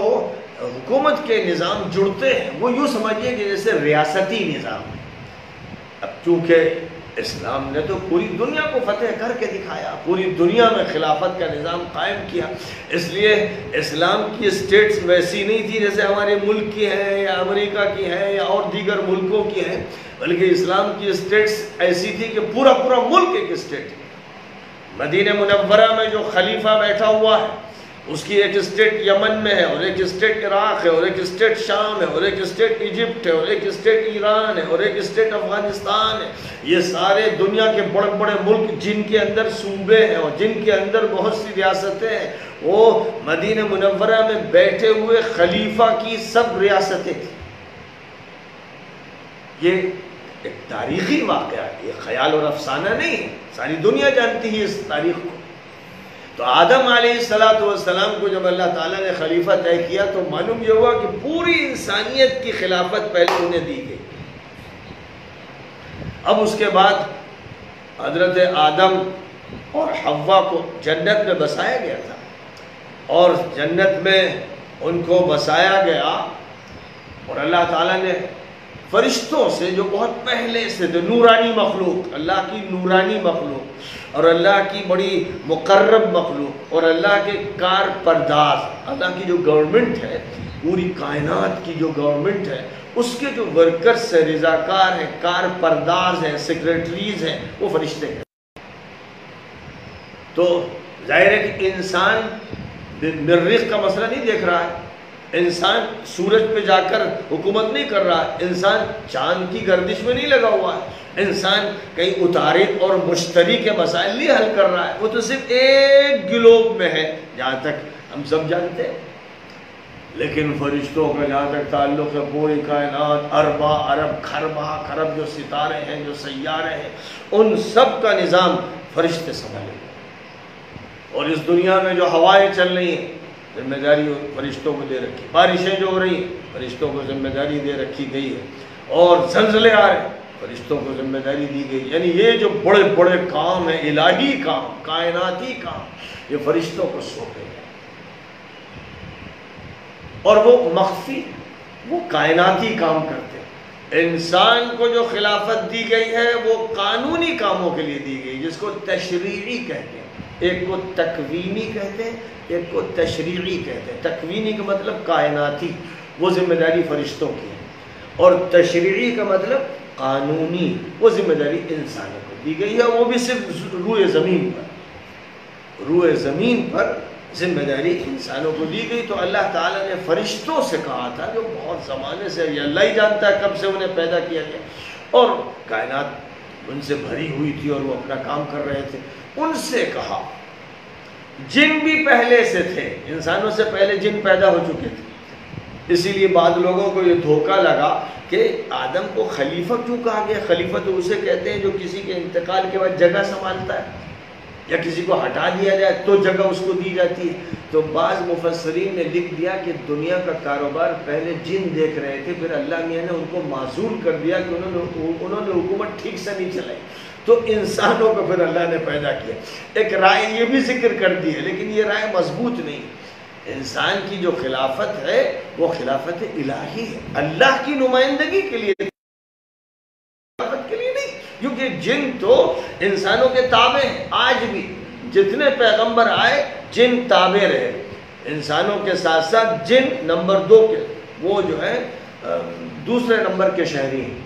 حکومت کے نظام جڑتے ہیں وہ یوں سمجھیے کہ جیسے ریاستی نظام ہے۔ اب چونکہ اسلام نے تو پوری دنیا کو فتح کر کے دکھایا، پوری دنیا میں خلافت کا نظام قائم کیا، اس لیے اسلام کی اسٹیٹس ویسی نہیں تھی جیسے ہمارے ملک کی ہیں یا امریکہ کی ہیں یا اور دیگر ملکوں کی ہیں، بلکہ اسلام کی اسٹیٹس ایسی تھی کہ پورا ملک ایک اسٹیٹ ہے۔ مدینہ منورہ میں جو خلیفہ بیٹھا ہوا ہے اس کی ایک اسٹیٹ یمن میں ہے، اور ایک اسٹیٹ عراق ہے، اور ایک اسٹیٹ شام ہے، اور ایک اسٹیٹ ایجپٹ ہے، اور ایک اسٹیٹ ایران ہے، اور ایک اسٹیٹ افغانستان ہے۔ یہ سارے دنیا کے بڑے بڑے ملک جن کے اندر صوبے ہیں اور جن کے اندر بہت سی ریاستیں ہیں، وہ مدینہ منورہ میں بیٹھے ہوئے خلیفہ کی سب ریاستیں تھیں۔ یہ ایک تاریخی واقعہ ہے، یہ خیال اور افسانہ نہیں ہے، ساری دنیا جانتی ہے اس تاریخ کو۔ تو آدم علیہ السلام کو جب اللہ تعالیٰ نے خلیفہ طے کیا تو معلوم یہ ہوا کہ پوری انسانیت کی خلافت پہلے انہیں دی گئی۔ اب اس کے بعد حضرت آدم اور حوا کو جنت میں بسایا گیا تھا، اور جنت میں ان کو بسایا گیا، اور اللہ تعالیٰ نے فرشتوں سے جو بہت پہلے سے تھے، نورانی مخلوق، اللہ کی نورانی مخلوق اور اللہ کی بڑی مقرب مخلوق اور اللہ کے کار پرداز، اللہ کی جو گورنمنٹ ہے، پوری کائنات کی جو گورنمنٹ ہے، اس کے جو ورکرز ہیں، رضاکار ہیں، کار پرداز ہیں، سیکریٹریز ہیں، وہ فرشتے ہیں۔ تو ظاہر ہے کہ انسان مریخ کا مسئلہ نہیں دیکھ رہا ہے، انسان سورج پہ جا کر حکومت نہیں کر رہا ہے، انسان چاند کی گردش میں نہیں لگا ہوا ہے، انسان کہیں عطارد اور مشتری کے مسائل نہیں حل کر رہا ہے، وہ تو صرف ایک گلوب میں ہے جہاں تک ہم سب جانتے ہیں۔ لیکن فرشتوں کا جہاں تک تعلق ہے، پوری کائنات، اربا ارب کھربا کھرب جو ستارے ہیں، جو سیارے ہیں، ان سب کا نظام فرشتے سنبھالے گئے۔ اور اس دنیا میں جو ہوائیں چل رہی ہیں، ذمہ داری فرشتوں کو دے رکھی، بارشیں جو ہو رہی ہیں فرشتوں کو ذمہ داری دے رکھی گئی ہے، اور زلزلے آ رہے ہیں فرشتوں کو ذمہ داری دی گئی۔ یعنی یہ جو بڑے بڑے کام ہیں، الہی کام، کائناتی کام، یہ فرشتوں کو سونپے گئے، اور وہ مخفی، وہ کائناتی کام کرتے ہیں۔ انسان کو جو خلافت دی گئی ہے وہ قانونی کاموں کے لیے دی گئی، جس کو تشریعی کہتے ہیں، ایک کو تکوینی کہتے ہیں، ایک کو تشریعی کہتے ہیں۔ تکوینی کا مطلب کائناتی، وہ ذمہ داری فرشتوں کی ہے، اور تشریعی کا مطلب قانونی، وہ ذمہ داری انسانوں کو دی گئی ہے، وہ بھی صرف روئے زمین پر، روئے زمین پر ذمہ داری انسانوں کو دی گئی۔ تو اللہ تعالیٰ نے فرشتوں سے کہا تھا، جو بہت زمانے سے، یہ اللہ ہی جانتا ہے کب سے انہیں پیدا کیا گیا، اور کائنات ان سے بھری ہوئی تھی اور وہ اپنا کام کر رہے تھے، ان سے کہا۔ جن بھی پہلے سے تھے، انسانوں سے پہلے جن پیدا ہو چکے تھے، اسی لیے بعض لوگوں کو یہ دھوکہ لگا کہ آدم کو خلیفہ کیوں کہا گیا؟ خلیفہ تو اسے کہتے ہیں جو کسی کے انتقال کے بعد جگہ سنبھالتا ہے، یا کسی کو ہٹا دیا جائے تو جگہ اس کو دی جاتی ہے۔ تو بعض مفسرین نے لکھ دیا کہ دنیا کا کاروبار پہلے جن دیکھ رہے تھے، پھر اللہ میاں نے ان کو معزول کر دیا کہ انہوں نے حکومت ٹھیک سے نہیں چلائی، تو انسانوں کو پھر اللہ نے پیدا کیا۔ ایک رائے یہ بھی ذکر کر دی ہے، لیکن یہ رائے مضبوط نہیں۔ انسان کی جو خلافت ہے وہ خلافت الہی ہے، اللہ کی نمائندگی کے لیے، خلافت کے لیے نہیں، کیونکہ جن تو انسانوں کے تابع ہیں۔ آج بھی جتنے پیغمبر آئے جن تابع رہے، انسانوں کے ساتھ ساتھ جن نمبر 2 کے، وہ جو ہے دوسرے نمبر کے شہری ہیں۔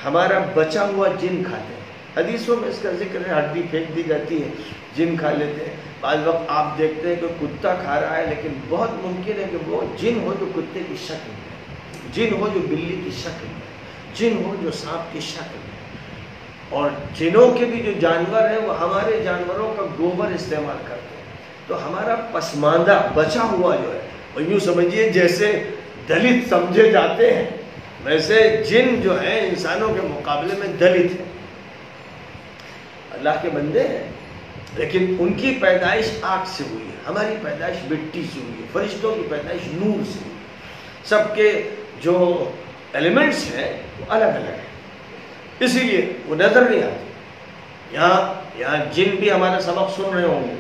ہمارا بچا ہوا جن کھاتے ہیں، حدیثوں میں اس کا ذکر ہے، ہڈی پھینک دی جاتی ہے، جن کھا لیتے ہیں۔ بعض وقت آپ دیکھتے ہیں کہ کتا کھا رہا ہے، لیکن بہت ممکن ہے کہ وہ جن ہو جو کتے کی شکل میں، جن ہو جو بلی کی شکل میں، جن ہو جو سانپ کی شکل میں۔ اور جنوں کے بھی جو جانور ہیں وہ ہمارے جانوروں کا گوبر استعمال کرتے ہیں۔ تو ہمارا پسماندہ بچا ہوا جو ہے، وہ یوں سمجھیے جیسے دلت سمجھے جاتے ہیں، ویسے جن جو ہیں انسانوں کے مقابلے میں دلت ہیں، اللہ کے بندے ہیں، لیکن ان کی پیدائش آگ سے ہوئی ہے، ہماری پیدائش مٹی سے ہوئی ہے، فرشتوں کی پیدائش نور سے ہوئی ہے۔ سب کے جو ایلیمنٹس ہیں وہ الگ الگ ہیں، اسی لیے وہ نظر نہیں آتی. یہاں جن بھی ہمارا سبق سن رہے ہوں گے،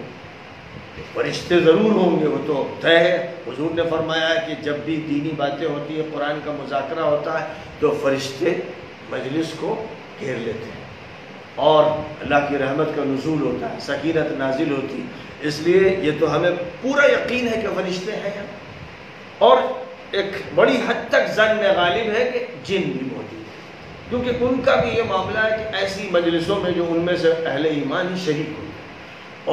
فرشتے ضرور ہوں گے، وہ تو طے ہے. حضور نے فرمایا ہے کہ جب بھی دینی باتیں ہوتی ہیں، قرآن کا مذاکرہ ہوتا ہے، تو فرشتے مجلس کو گھیر لیتے ہیں اور اللہ کی رحمت کا نزول ہوتا ہے، سکینت نازل ہوتی. اس لیے یہ تو ہمیں پورا یقین ہے کہ فرشتے ہیں یہاں، اور ایک بڑی حد تک ظن غالب ہے کہ جن بھی موجود ہیں، کیونکہ ان کا بھی یہ معاملہ ہے کہ ایسی مجلسوں میں جو ان میں سے اہل ایمان ہی شریک ہوتے ہیں.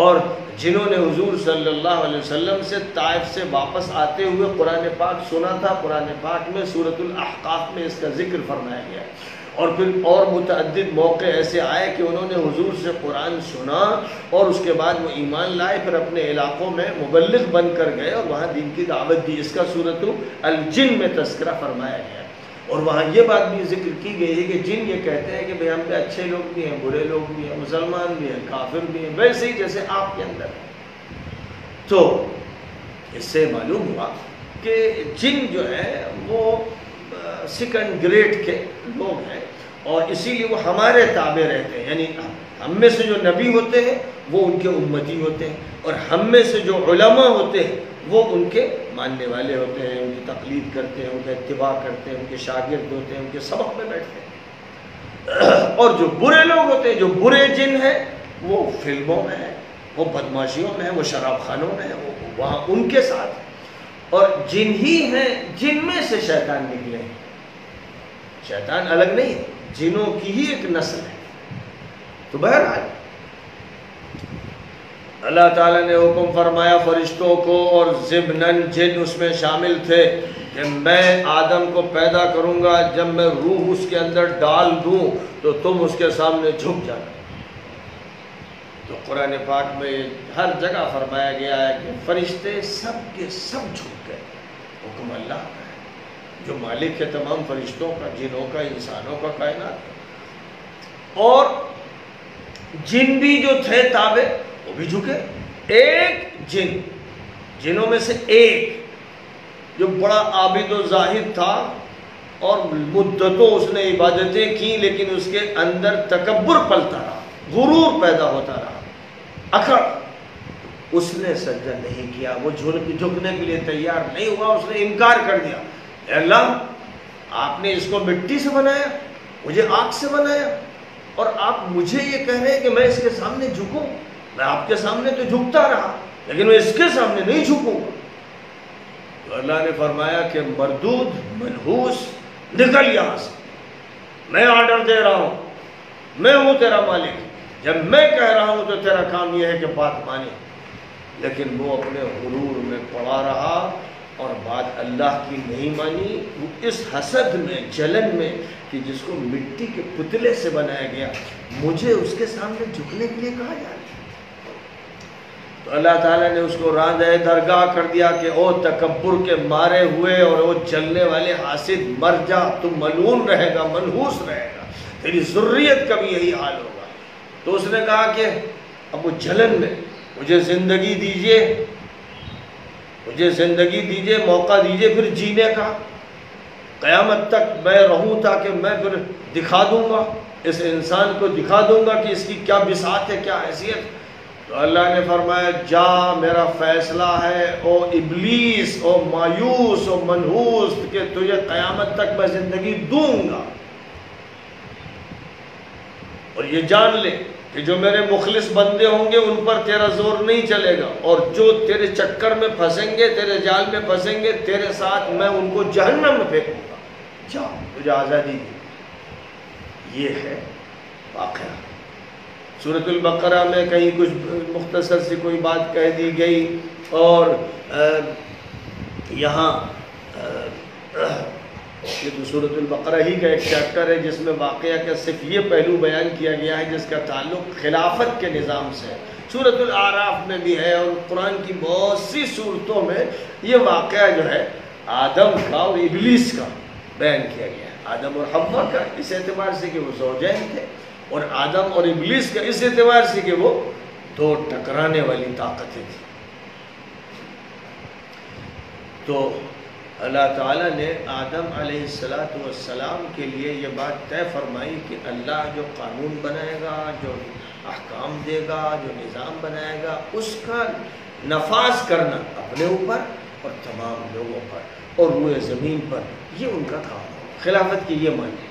اور جنہوں نے حضور صلی اللہ علیہ وسلم سے طائف سے واپس آتے ہوئے قرآن پاک سنا تھا، قرآن پاک میں سورۃ الاحقاف میں اس کا ذکر فرمایا گیا ہے. اور پھر اور متعدد موقع ایسے آئے کہ انہوں نے حضور سے قرآن سنا اور اس کے بعد وہ ایمان لائے، پھر اپنے علاقوں میں مبلغ بن کر گئے اور وہاں دین کی دعوت دی. اس کا سورۃ الجن میں تذکرہ فرمایا گیا ہے. اور وہاں یہ بات بھی ذکر کی گئی ہے کہ جن یہ کہتے ہیں کہ بھئی ہم پہ اچھے لوگ بھی ہیں، برے لوگ بھی ہیں، مسلمان بھی ہیں، کافر بھی ہیں، ویسے ہی جیسے آپ کے اندر ہے. تو اس سے معلوم ہوا کہ جن جو ہے وہ سیکنڈ گریڈ کے لوگ ہیں، اور اسی لیے وہ ہمارے تابع رہتے ہیں. یعنی ہم میں سے جو نبی ہوتے ہیں وہ ان کے امتی ہوتے ہیں، اور ہم میں سے جو علماء ہوتے ہیں وہ ان کے ماننے والے ہوتے ہیں، ان کی تقلید کرتے ہیں، ان کا اتباع کرتے ہیں، ان کے شاگرد ہوتے ہیں، ان کے سبق میں بیٹھتے ہیں. اور جو برے لوگ ہوتے ہیں، جو برے جن ہیں، وہ فلموں میں ہیں، وہ بدماشیوں میں ہیں، وہ شراب خانوں میں ہیں، وہ وہاں ان کے ساتھ ہیں. اور جن ہی ہیں جن میں سے شیطان نکلے ہیں. شیطان الگ نہیں ہے، جنوں کی ہی ایک نسل ہے. تو بہرحال اللہ تعالیٰ نے حکم فرمایا فرشتوں کو، اور ضمناً جن اس میں شامل تھے، کہ میں آدم کو پیدا کروں گا، جب میں روح اس کے اندر ڈال دوں تو تم اس کے سامنے جھک جانا. تو قرآن پاک میں ہر جگہ فرمایا گیا ہے کہ فرشتے سب کے سب جھک گئے. حکم اللہ کا ہے، جو مالک ہے تمام فرشتوں کا، جنوں کا، انسانوں کا، کائنات کا. اور جن بھی جو تھے تابع وہ بھی جھکے. ایک جنوں میں سے ایک جو بڑا عابد و زاہد تھا اور مدتوں اس نے عبادتیں کی، لیکن اس کے اندر تکبر پلتا رہا، غرور پیدا ہوتا رہا، اکڑ. اس نے سجدہ نہیں کیا، وہ جھکنے کے لیے تیار نہیں ہوا، اس نے انکار کر دیا. اے اللہ، آپ نے اس کو مٹی سے بنایا، مجھے آگ سے بنایا، اور آپ مجھے یہ کہہ رہے ہیں کہ میں اس کے سامنے جھکوں؟ میں آپ کے سامنے تو جھکتا رہا، لیکن میں اس کے سامنے نہیں جھکوں گا. تو اللہ نے فرمایا کہ مردود، منحوس، نکل یہاں سے. میں آرڈر دے رہا ہوں، میں ہوں تیرا مالک، جب میں کہہ رہا ہوں تو تیرا کام یہ ہے کہ بات مانے. لیکن وہ اپنے غرور میں پڑا رہا اور بات اللہ کی نہیں مانی. وہ اس حسد میں، جلن میں کہ جس کو مٹی کے پتلے سے بنایا گیا، مجھے اس کے سامنے جھکنے کے لیے کہا جا رہا ہے. تو اللہ تعالیٰ نے اس کو راندہ درگاہ کر دیا کہ او تکبر کے مارے ہوئے اور او جلنے والے حاسد، مر جا، تو ملعون رہے گا، منحوس رہے گا، تیری ذریت کا بھی یہی حال ہوگا. تو اس نے کہا کہ اب وہ جلن میں مجھے زندگی دیجئے، مجھے زندگی دیجئے، موقع دیجئے پھر جینے کا، قیامت تک میں رہوں تاکہ میں پھر دکھا دوں گا اس انسان کو، دکھا دوں گا کہ اس کی کیا بساط ہے، کیا حیثیت. تو اللہ نے فرمایا جا، میرا فیصلہ ہے او ابلیس، او مایوس، او منحوس، کہ تجھے قیامت تک میں زندگی دوں گا. اور یہ جان لے کہ جو میرے مخلص بندے ہوں گے ان پر تیرا زور نہیں چلے گا، اور جو تیرے چکر میں پھنسیں گے، تیرے جال میں پھنسیں گے، تیرے ساتھ میں ان کو جہنم میں پھینکوں گا. جا، تجھے آزادی دی. یہ ہے واقعہ. سورۃ البقرہ میں کہیں کچھ مختصر سی کوئی بات کہہ دی گئی، اور یہاں یہ تو سورۃ البقرہ ہی کا ایک چیپٹر ہے جس میں واقعہ کا صرف یہ پہلو بیان کیا گیا ہے جس کا تعلق خلافت کے نظام سے. سورۃ الاعراف میں بھی ہے، اور قرآن کی بہت سی صورتوں میں یہ واقعہ جو ہے آدم کا اور ابلیس کا بیان کیا گیا ہے. آدم اور حوا کا اس اعتبار سے کہ وہ زوجین تھے، اور آدم اور ابلیس کا اس اعتبار سے کہ وہ دو ٹکرانے والی طاقتیں تھیں. تو اللہ تعالیٰ نے آدم علیہ السلام کے لیے یہ بات طے فرمائی کہ اللہ جو قانون بنائے گا، جو احکام دے گا، جو نظام بنائے گا، اس کا نفاذ کرنا اپنے اوپر اور تمام لوگوں پر اور روئے زمین پر، یہ ان کا کام ہے۔ خلافت کی یہ معنی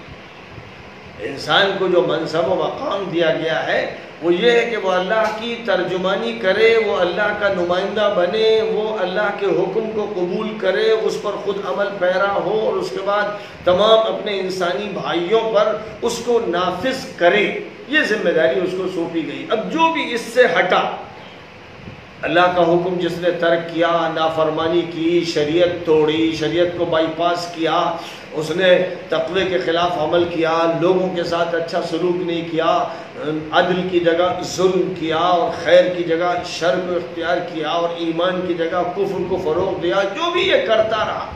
انسان کو جو منصب و مقام دیا گیا ہے وہ یہ ہے کہ وہ اللہ کی ترجمانی کرے، وہ اللہ کا نمائندہ بنے، وہ اللہ کے حکم کو قبول کرے، اس پر خود عمل پیرا ہو، اور اس کے بعد تمام اپنے انسانی بھائیوں پر اس کو نافذ کرے۔ یہ ذمہ داری اس کو سونپی گئی۔ اب جو بھی اس سے ہٹا، اللہ کا حکم جس نے ترک کیا، نافرمانی کی، شریعت توڑی، شریعت کو بائی پاس کیا، اس نے تقوی کے خلاف عمل کیا، لوگوں کے ساتھ اچھا سلوک نہیں کیا، عدل کی جگہ ظلم کیا اور خیر کی جگہ شر کو اختیار کیا اور ایمان کی جگہ کفر کو فروغ دیا، جو بھی یہ کرتا رہا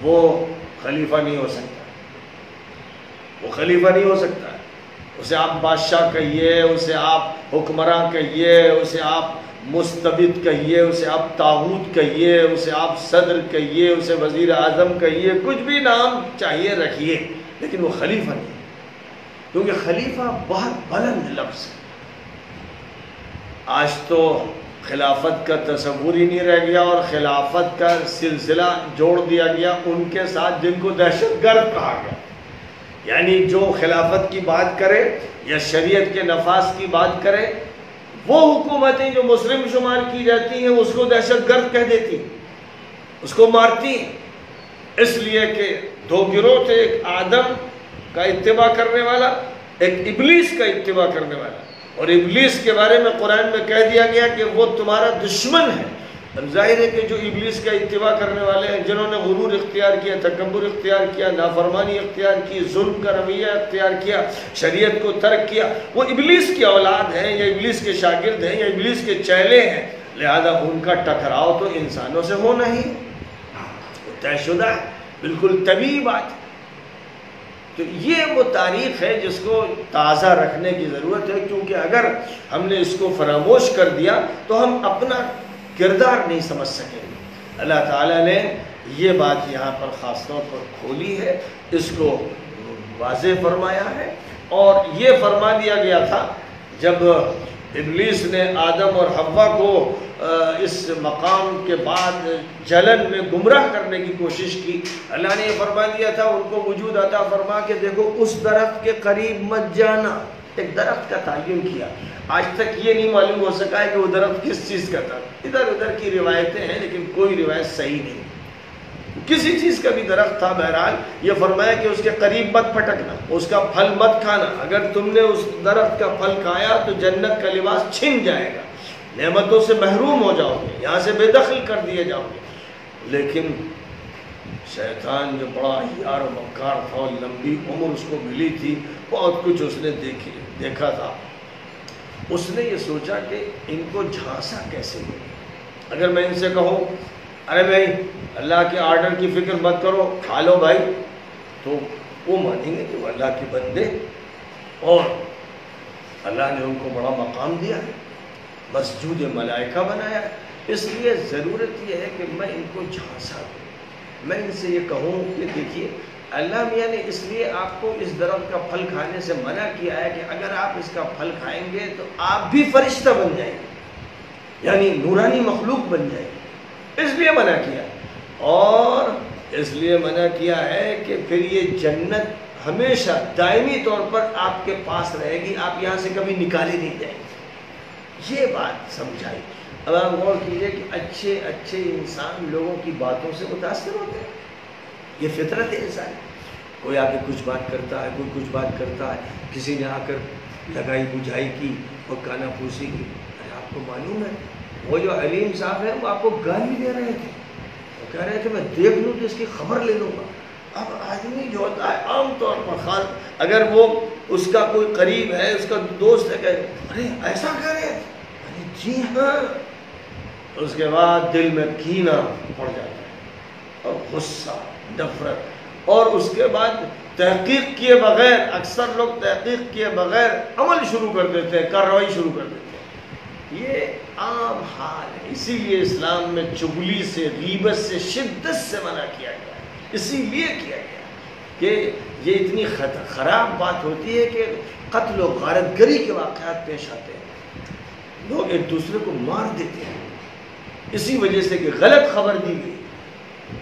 وہ خلیفہ نہیں ہو سکتا، وہ خلیفہ نہیں ہو سکتا۔ اسے آپ بادشاہ کہیے، اسے آپ حکمراں کہیے، اسے آپ مستبد کہیے، اسے آپ طاغوت کہیے، اسے آپ صدر کہیے، اسے وزیر اعظم کہیے، کچھ بھی نام چاہیے رکھیے، لیکن وہ خلیفہ نہیں، کیونکہ خلیفہ بہت بلند لفظ ہے۔ آج تو خلافت کا تصور ہی نہیں رہ گیا اور خلافت کا سلسلہ جوڑ دیا گیا ان کے ساتھ جن کو دہشت گرد کہا گیا، یعنی جو خلافت کی بات کرے یا شریعت کے نفاذ کی بات کرے، وہ حکومتیں جو مسلم شمار کی جاتی ہیں اس کو دہشت گرد کہہ دیتی، اس کو مارتی ہیں، اس لیے کہ دو گروہ تھے، ایک آدم کا اتباع کرنے والا، ایک ابلیس کا اتباع کرنے والا، اور ابلیس کے بارے میں قرآن میں کہہ دیا گیا کہ وہ تمہارا دشمن ہے۔ اب ظاہر ہے کہ جو ابلیس کا اتباع کرنے والے ہیں، جنہوں نے غرور اختیار کیا، تکبر اختیار کیا، نافرمانی اختیار کی، ظلم کا رویہ اختیار کیا، شریعت کو ترک کیا، وہ ابلیس کی اولاد ہیں یا ابلیس کے شاگرد ہیں یا ابلیس کے چیلے ہیں، لہذا ان کا ٹکراؤ تو انسانوں سے ہونا ہی طے شدہ ہے، بالکل طبیعی بات ہے۔ تو یہ وہ تاریخ ہے جس کو تازہ رکھنے کی ضرورت ہے، کیونکہ اگر ہم نے اس کو فراموش کر دیا تو ہم اپنا کردار نہیں سمجھ سکیں گے۔ اللہ تعالیٰ نے یہ بات یہاں پر خاص طور پر کھولی ہے، اس کو واضح فرمایا ہے، اور یہ فرما دیا گیا تھا جب ابلیس نے آدم اور حوا کو اس مقام کے بعد جلن میں گمراہ کرنے کی کوشش کی، اللہ نے یہ فرما دیا تھا ان کو وجود عطا فرما کے دیکھو اس درخت کے قریب مت جانا، ایک درخت کا تعین کیا۔ آج تک یہ نہیں معلوم ہو سکا ہے کہ وہ درخت کس چیز کا تھا، ادھر ادھر کی روایتیں ہیں لیکن کوئی روایت صحیح نہیں، کسی چیز کا بھی درخت تھا۔ بہرحال یہ فرمایا کہ اس کے قریب مت پھٹکنا، اس کا پھل مت کھانا، اگر تم نے اس درخت کا پھل کھایا تو جنت کا لباس چھن جائے گا، نعمتوں سے محروم ہو جاؤ گے، یہاں سے بے دخل کر دیے جاؤ گے۔ لیکن شیطان جو بڑا یار و مکار تھا اور لمبی عمر اس کو ملی تھی، بہت کچھ اس نے دیکھا تھا، اس نے یہ سوچا کہ ان کو جھانسا کیسے ہو۔ اگر میں ان سے کہوں ارے بھائی اللہ کے آرڈر کی فکر مت کرو، کھا لو بھائی، تو وہ مانیں گے کہ وہ اللہ کے بندے، اور اللہ نے ان کو بڑا مقام دیا ہے، مسجود ملائکہ بنایا ہے، اس لیے ضرورت یہ ہے کہ میں ان کو جھانسا دوں، میں ان سے یہ کہوں کہ دیکھیے اللہ میاں نے اس لیے آپ کو اس درخت کا پھل کھانے سے منع کیا ہے کہ اگر آپ اس کا پھل کھائیں گے تو آپ بھی فرشتہ بن جائیں گے، یعنی نورانی مخلوق بن جائیں گے، اس لیے منع کیا، اور اس لیے منع کیا ہے کہ پھر یہ جنت ہمیشہ دائمی طور پر آپ کے پاس رہے گی، آپ یہاں سے کبھی نکالے نہیں جائیں گے۔ یہ بات سمجھائی۔ اب آپ غور کیجئے کہ اچھے اچھے انسان لوگوں کی باتوں سے متاثر ہوتے ہیں، یہ فطرت ہے انسان۔ کوئی آ کے کچھ بات کرتا ہے، کوئی کچھ بات کرتا ہے، کسی نے آ کر لگائی بجھائی کی اور کانا پھوسی کی، آپ کو معلوم ہے وہ جو علیم صاحب ہیں وہ آپ کو گالی دے رہے تھے، وہ کہہ رہے تھے میں دیکھ لوں تو اس کی خبر لے لوں گا۔ اب آدمی جو ہوتا ہے عام طور پر خاص اگر وہ اس کا کوئی قریب ہے، اس کا دوست ہے، کہ ارے ایسا کہہ رہے تھے، ارے جی ہاں، اس کے بعد دل میں کینہ پڑ جاتا ہے اور غصہ، نفرت، اور اس کے بعد تحقیق کیے بغیر، اکثر لوگ تحقیق کیے بغیر عمل شروع کر دیتے ہیں، کارروائی شروع کر دیتے ہیں۔ یہ عام حال ہے. اسی لیے اسلام میں چغلی سے، غیبت سے شدت سے منع کیا گیا. اسی لیے کیا گیا کہ یہ اتنی خراب بات ہوتی ہے کہ قتل و غارت گری کے واقعات پیش آتے ہیں. لوگ ایک دوسرے کو مار دیتے ہیں اسی وجہ سے کہ غلط خبر دی گئی.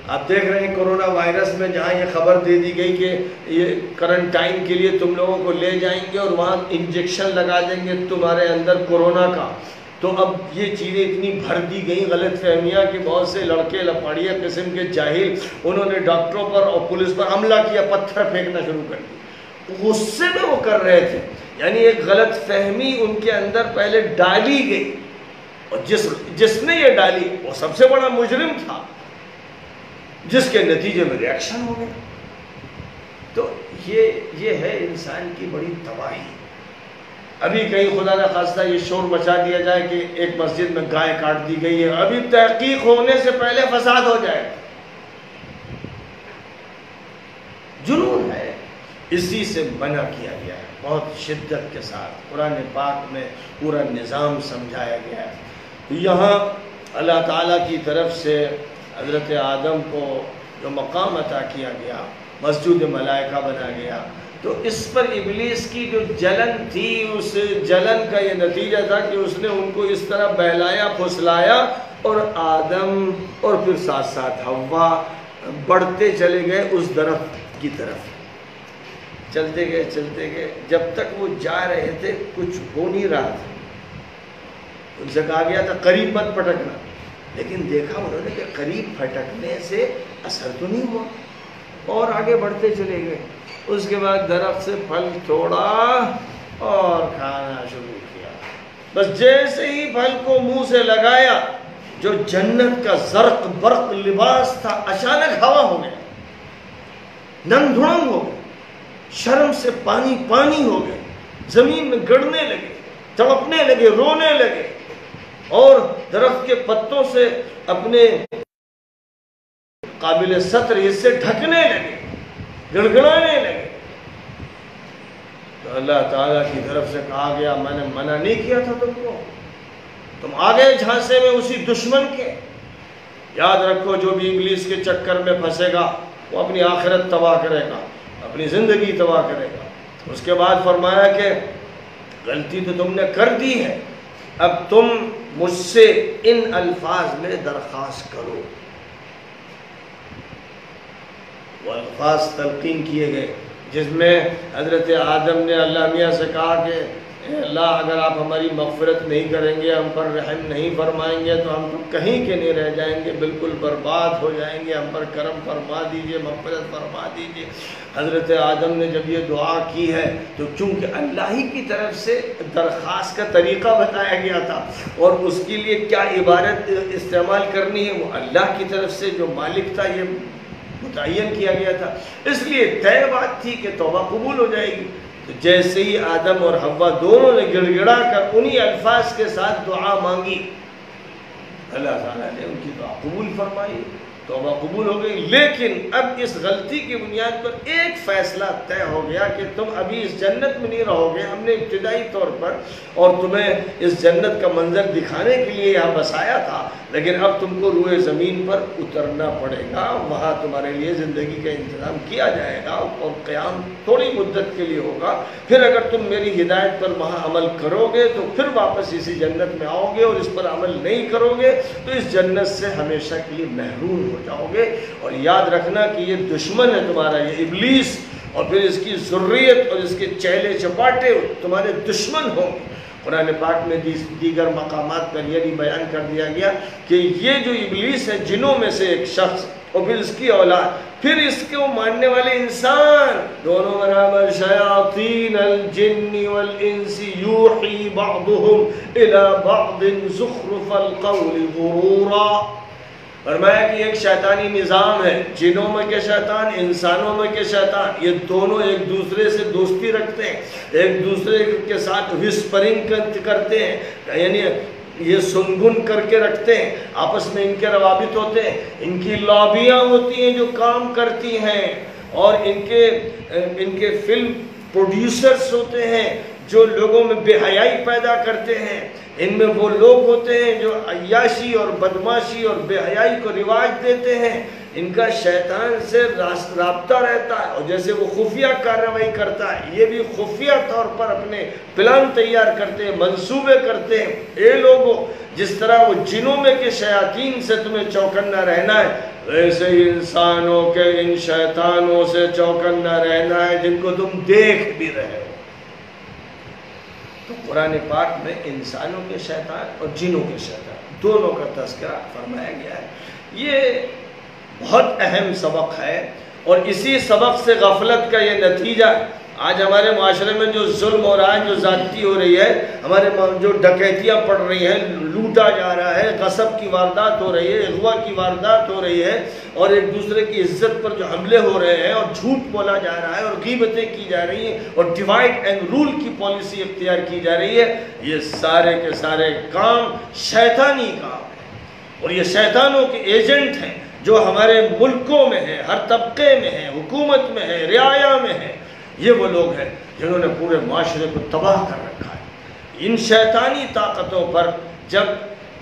آپ دیکھ رہے ہیں کورونا وائرس میں جہاں یہ خبر دے دی گئی کہ یہ کرنٹائن کے لیے تم لوگوں کو لے جائیں گے اور وہاں انجیکشن لگا دیں گے تمہارے اندر کورونا کا، تو اب یہ چیزیں اتنی بھر دی گئیں غلط فہمیاں کہ بہت سے لڑکے لپاڑیا قسم کے جاہل انہوں نے ڈاکٹروں پر اور پولیس پر حملہ کیا، پتھر پھینکنا شروع کر دی. غصے میں وہ کر رہے تھے. یعنی ایک غلط فہمی ان کے اندر پہلے ڈالی گئی، اور جس نے یہ ڈالی وہ سب سے بڑا مجرم تھا، جس کے نتیجے میں ریاکشن ہو گیا. تو یہ ہے انسان کی بڑی تباہی. ابھی کہیں خدا نہ خواستہ یہ شور مچا دیا جائے کہ ایک مسجد میں گائے کاٹ دی گئی ہے، ابھی تحقیق ہونے سے پہلے فساد ہو جائے. جنون ہے. اسی سے منع کیا گیا ہے بہت شدت کے ساتھ. قرآن پاک میں پورا نظام سمجھایا گیا ہے. یہاں اللہ تعالیٰ کی طرف سے حضرت آدم کو جو مقام عطا کیا گیا، مسجود ملائکہ بنا گیا، تو اس پر ابلیس کی جو جلن تھی، اس جلن کا یہ نتیجہ تھا کہ اس نے ان کو اس طرح بہلایا پھسلایا، اور آدم اور پھر ساتھ ساتھ حوا بڑھتے چلے گئے اس درخت کی طرف. چلتے گئے جب تک وہ جا رہے تھے کچھ ہو نہیں رہا تھا. ان سے کہا گیا تھا قریب مت پھٹکنا، لیکن دیکھا انہوں نے کہ قریب پھٹکنے سے اثر تو نہیں ہوا، اور آگے بڑھتے چلے گئے. اس کے بعد درخت سے پھل توڑا اور کھانا شروع کیا. بس جیسے ہی پھل کو منہ سے لگایا، جو جنت کا زرق برق لباس تھا اچانک ہوا ہو گیا، ننگ دھڑنگ ہو گئے، شرم سے پانی پانی ہو گئے، زمین میں گڑنے لگے، تڑپنے لگے، رونے لگے، اور درخت کے پتوں سے اپنے قابل ستر حصے ڈھکنے لگے، گڑگڑانے لگے. تو اللہ تعالیٰ کی طرف سے کہا گیا میں نے منع نہیں کیا تھا تم کو، تم آگے جھانسے میں اسی دشمن کے. یاد رکھو جو بھی ابلیس کے چکر میں پھنسے گا وہ اپنی آخرت تباہ کرے گا، اپنی زندگی تباہ کرے گا. اس کے بعد فرمایا کہ غلطی تو تم نے کر دی ہے، اب تم مجھ سے ان الفاظ میں درخواست کرو. وہ الفاظ تلقین کیے گئے جس میں حضرت آدم نے اللہ میاں سے کہا کہ اے اللہ اگر آپ ہماری مغفرت نہیں کریں گے، ہم پر رحم نہیں فرمائیں گے تو ہم تو کہیں کے نہیں رہ جائیں گے، بالکل برباد ہو جائیں گے، ہم پر کرم فرما دیجئے، مغفرت فرما دیجئے. حضرت آدم نے جب یہ دعا کی ہے تو چونکہ اللہ ہی کی طرف سے درخواست کا طریقہ بتایا گیا تھا اور اس کے لیے کیا عبارت استعمال کرنی ہے وہ اللہ کی طرف سے جو مالک تھا یہ متعین کیا گیا تھا، اس لیے طے بات تھی کہ توبہ قبول ہو جائے گی. تو جیسے ہی آدم اور حوا دونوں نے گڑ گڑا کر انہی الفاظ کے ساتھ دعا مانگی، اللہ تعالیٰ نے ان کی دعا قبول فرمائی، توبہ قبول ہو گئی. لیکن اب اس غلطی کی بنیاد پر ایک فیصلہ طے ہو گیا کہ تم ابھی اس جنت میں نہیں رہو گے. ہم نے ابتدائی طور پر اور تمہیں اس جنت کا منظر دکھانے کے لیے یہاں بسایا تھا، لیکن اب تم کو روئے زمین پر اترنا پڑے گا، وہاں تمہارے لیے زندگی کا انتظام کیا جائے گا اور قیام تھوڑی مدت کے لیے ہوگا. پھر اگر تم میری ہدایت پر وہاں عمل کرو گے تو پھر واپس اسی جنت میں آؤ گے، اور اس پر عمل نہیں کرو گے تو اس جنت سے ہمیشہ کے لیے محروم ہو جاؤ گے. اور یاد رکھنا کہ یہ دشمن ہے تمہارا، یہ ابلیس، اور پھر اس کی ذریت اور اس کے چیلے چپاٹے تمہارے دشمن ہوں گے. قرآن پاک میں دیگر مقامات پر یہ بھی بیان کر دیا گیا کہ یہ جو ابلیس ہے جنوں میں سے ایک شخص اور پھر اس کی اولاد، پھر اس کو ماننے والے انسان، دونوں برابر شیاطین الجن والانس یوحی بعضهم الى بعض زخرف القول غرورا. فرمایا کہ ایک شیطانی نظام ہے، جنوں میں کے شیطان، انسانوں میں کے شیطان، یہ دونوں ایک دوسرے سے دوستی رکھتے ہیں، ایک دوسرے کے ساتھ وسپرنگ کرتے ہیں، یعنی یہ سنگن کر کے رکھتے ہیں، آپس میں ان کے روابط ہوتے ہیں، ان کی لابیاں ہوتی ہیں جو کام کرتی ہیں، اور ان کے فلم پروڈیوسرز ہوتے ہیں جو لوگوں میں بے حیائی پیدا کرتے ہیں. ان میں وہ لوگ ہوتے ہیں جو عیاشی اور بدماشی اور بے حیائی کو رواج دیتے ہیں، ان کا شیطان سے رابطہ رہتا ہے، اور جیسے وہ خفیہ کارروائی کرتا ہے یہ بھی خفیہ طور پر اپنے پلان تیار کرتے ہیں، منصوبے کرتے ہیں۔ اے لوگوں، جس طرح وہ جنوں میں کے شیاطین سے تمہیں چوکنا رہنا ہے، ویسے ہی انسانوں کے ان شیطانوں سے چوکنا رہنا ہے جن کو تم دیکھ بھی رہے ہو۔ تو قرآن پاک میں انسانوں کے شیطان اور جنوں کے شیطان دونوں کا تذکرہ فرمایا گیا ہے۔ یہ بہت اہم سبق ہے، اور اسی سبق سے غفلت کا یہ نتیجہ ہے۔ آج ہمارے معاشرے میں جو ظلم ہو رہا ہے، جو زیادتی ہو رہی ہے، ہمارے جو ڈکیتیاں پڑ رہی ہیں، لوٹا جا رہا ہے، غصب کی واردات ہو رہی ہے، اغوا کی واردات ہو رہی ہے، اور ایک دوسرے کی عزت پر جو حملے ہو رہے ہیں، اور جھوٹ بولا جا رہا ہے، اور غیبتیں کی جا رہی ہیں، اور ڈیوائڈ اینڈ رول کی پالیسی اختیار کی جا رہی ہے، یہ سارے کے سارے کام شیطانی کام ہیں، اور یہ شیطانوں کے ایجنٹ ہیں جو ہمارے ملکوں میں ہیں، ہر طبقے میں ہیں، حکومت میں ہیں، رعایا میں ہیں۔ یہ وہ لوگ ہیں جنہوں نے پورے معاشرے کو تباہ کر رکھا ہے۔ ان شیطانی طاقتوں پر جب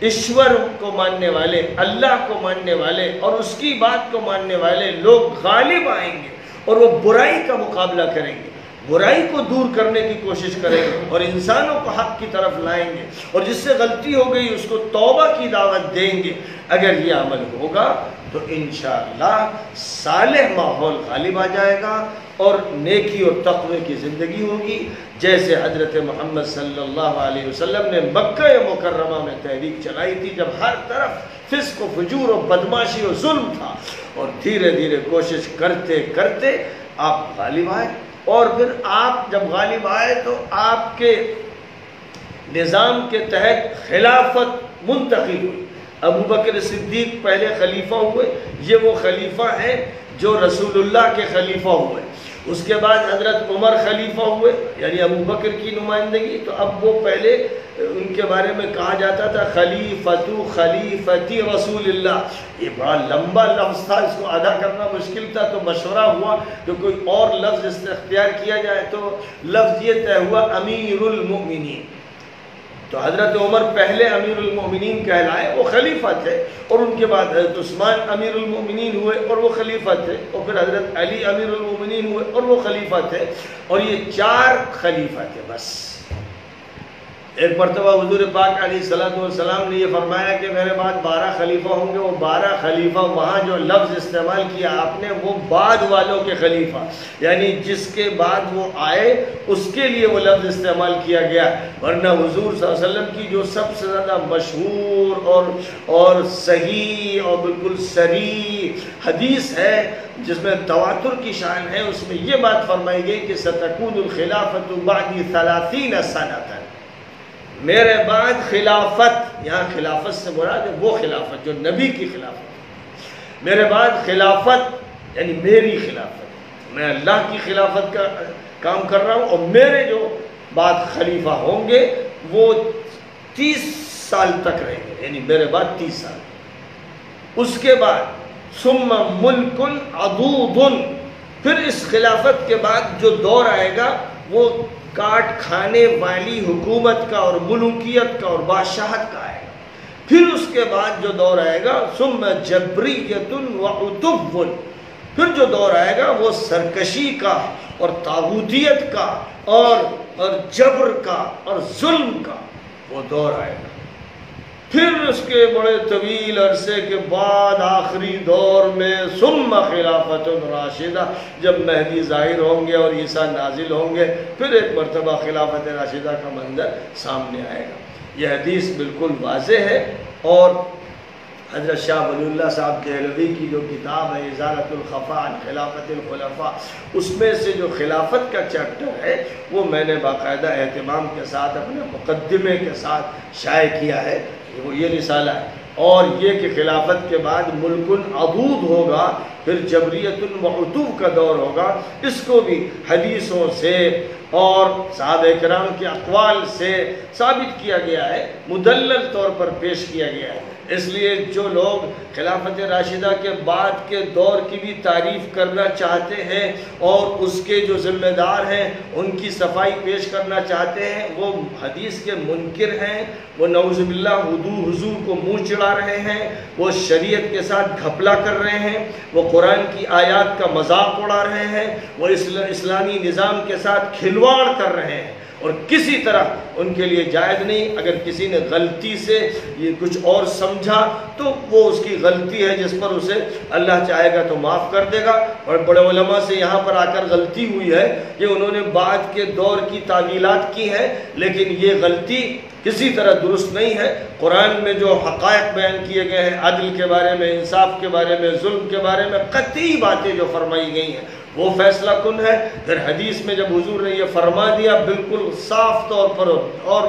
ایشور کو ماننے والے، اللہ کو ماننے والے اور اس کی بات کو ماننے والے لوگ غالب آئیں گے، اور وہ برائی کا مقابلہ کریں گے، برائی کو دور کرنے کی کوشش کریں گے، اور انسانوں کو حق کی طرف لائیں گے، اور جس سے غلطی ہو گئی اس کو توبہ کی دعوت دیں گے۔ اگر یہ عمل ہوگا تو انشاءاللہ صالح ماحول غالب آ جائے گا، اور نیکی اور تقوی کی زندگی ہوگی، جیسے حضرت محمد صلی اللہ علیہ وسلم نے مکہ مکرمہ میں تحریک چلائی تھی، جب ہر طرف فسق و فجور و بدماشی و ظلم تھا، اور دھیرے دھیرے کوشش کرتے کرتے آپ غالب آئے، اور پھر آپ جب غالب آئے تو آپ کے نظام کے تحت خلافت منتقل ہوئی۔ ابو بکر صدیق پہلے خلیفہ ہوئے، یہ وہ خلیفہ ہیں جو رسول اللہ کے خلیفہ ہوئے۔ اس کے بعد حضرت عمر خلیفہ ہوئے، یعنی ابو بکر کی نمائندگی، تو اب وہ پہلے ان کے بارے میں کہا جاتا تھا خلیفتی رسول اللہ۔ یہ بڑا لمبا لفظ تھا، اس کو ادا کرنا مشکل تھا، تو مشورہ ہوا کہ کوئی اور لفظ اس سے اختیار کیا جائے، تو لفظ یہ طے ہوا امیر المؤمنین۔ تو حضرت عمر پہلے امیر المؤمنین کہلائے، وہ خلیفہ تھے، اور ان کے بعد حضرت عثمان امیر المؤمنین ہوئے اور وہ خلیفہ تھے، اور پھر حضرت علی امیر المؤمنین ہوئے اور وہ خلیفہ تھے، اور یہ 4 خلیفہ تھے بس۔ ایک مرتبہ حضور پاک علیہ السلام نے یہ فرمایا کہ میرے بعد 12 خلیفہ ہوں گے، وہ 12 خلیفہ وہاں جو لفظ استعمال کیا آپ نے وہ بعد والوں کے خلیفہ، یعنی جس کے بعد وہ آئے اس کے لیے وہ لفظ استعمال کیا گیا، ورنہ حضور صلی اللہ علیہ وسلم کی جو سب سے زیادہ مشہور اور صحیح اور بالکل صریح حدیث ہے جس میں تواتر کی شان ہے، اس میں یہ بات فرمائی گئی کہ ستکون الخلافت بعدی 30 سنۃ، میرے بعد خلافت، یہاں خلافت سے مراد ہے وہ خلافت جو نبی کی خلافت، میرے بعد خلافت یعنی میری خلافت، میں اللہ کی خلافت کا کام کر رہا ہوں، اور میرے جو بعد خلیفہ ہوں گے وہ 30 سال تک رہیں گے، یعنی میرے بعد 30 سال۔ اس کے بعد ثم ملک عضوض، پھر اس خلافت کے بعد جو دور آئے گا وہ کاٹ کھانے والی حکومت کا اور ملوکیت کا اور بادشاہت کا آئے گا۔ پھر اس کے بعد جو دور آئے گا ثم جبریت و عتو، پھر جو دور آئے گا وہ سرکشی کا اور طاغوتیت کا اور جبر کا اور ظلم کا وہ دور آئے گا۔ پھر اس کے بڑے طویل عرصے کے بعد آخری دور میں ثم خلافت راشدہ، جب مہدی ظاہر ہوں گے اور عیسیٰ نازل ہوں گے، پھر ایک مرتبہ خلافت راشدہ کا منظر سامنے آئے گا۔ یہ حدیث بالکل واضح ہے، اور حضرت شاہ ولی اللہ صاحب دہلوی کی جو کتاب ہے ازالۃ الخفا عن خلافت الخلفاء، اس میں سے جو خلافت کا چیپٹر ہے وہ میں نے باقاعدہ اہتمام کے ساتھ اپنے مقدمے کے ساتھ شائع کیا ہے، وہ یہ رسالہ ہے۔ اور یہ کہ خلافت کے بعد ملک عضوض ہوگا، پھر جبریت و عتو کا دور ہوگا، اس کو بھی حدیثوں سے اور صحابہ کرام کے اقوال سے ثابت کیا گیا ہے، مدلل طور پر پیش کیا گیا ہے۔ اس لیے جو لوگ خلافت راشدہ کے بعد کے دور کی بھی تعریف کرنا چاہتے ہیں اور اس کے جو ذمہ دار ہیں ان کی صفائی پیش کرنا چاہتے ہیں، وہ حدیث کے منکر ہیں، وہ نعوذ باللہ حضور کو منہ چڑھا رہے ہیں، وہ شریعت کے ساتھ گھپلا کر رہے ہیں، وہ قرآن کی آیات کا مذاق اڑا رہے ہیں، وہ اسلامی نظام کے ساتھ کھلواڑ کر رہے ہیں، اور کسی طرح ان کے لیے جائز نہیں۔ اگر کسی نے غلطی سے یہ کچھ اور سمجھا تو وہ اس کی غلطی ہے، جس پر اسے اللہ چاہے گا تو معاف کر دے گا۔ اور بڑے علماء سے یہاں پر آ کر غلطی ہوئی ہے کہ انہوں نے بعد کے دور کی تعویلات کی ہیں، لیکن یہ غلطی کسی طرح درست نہیں ہے۔ قرآن میں جو حقائق بیان کیے گئے ہیں، عدل کے بارے میں، انصاف کے بارے میں، ظلم کے بارے میں قطعی باتیں جو فرمائی گئی ہیں وہ فیصلہ کن ہے۔ پھر حدیث میں جب حضور نے یہ فرما دیا بالکل صاف طور پر اور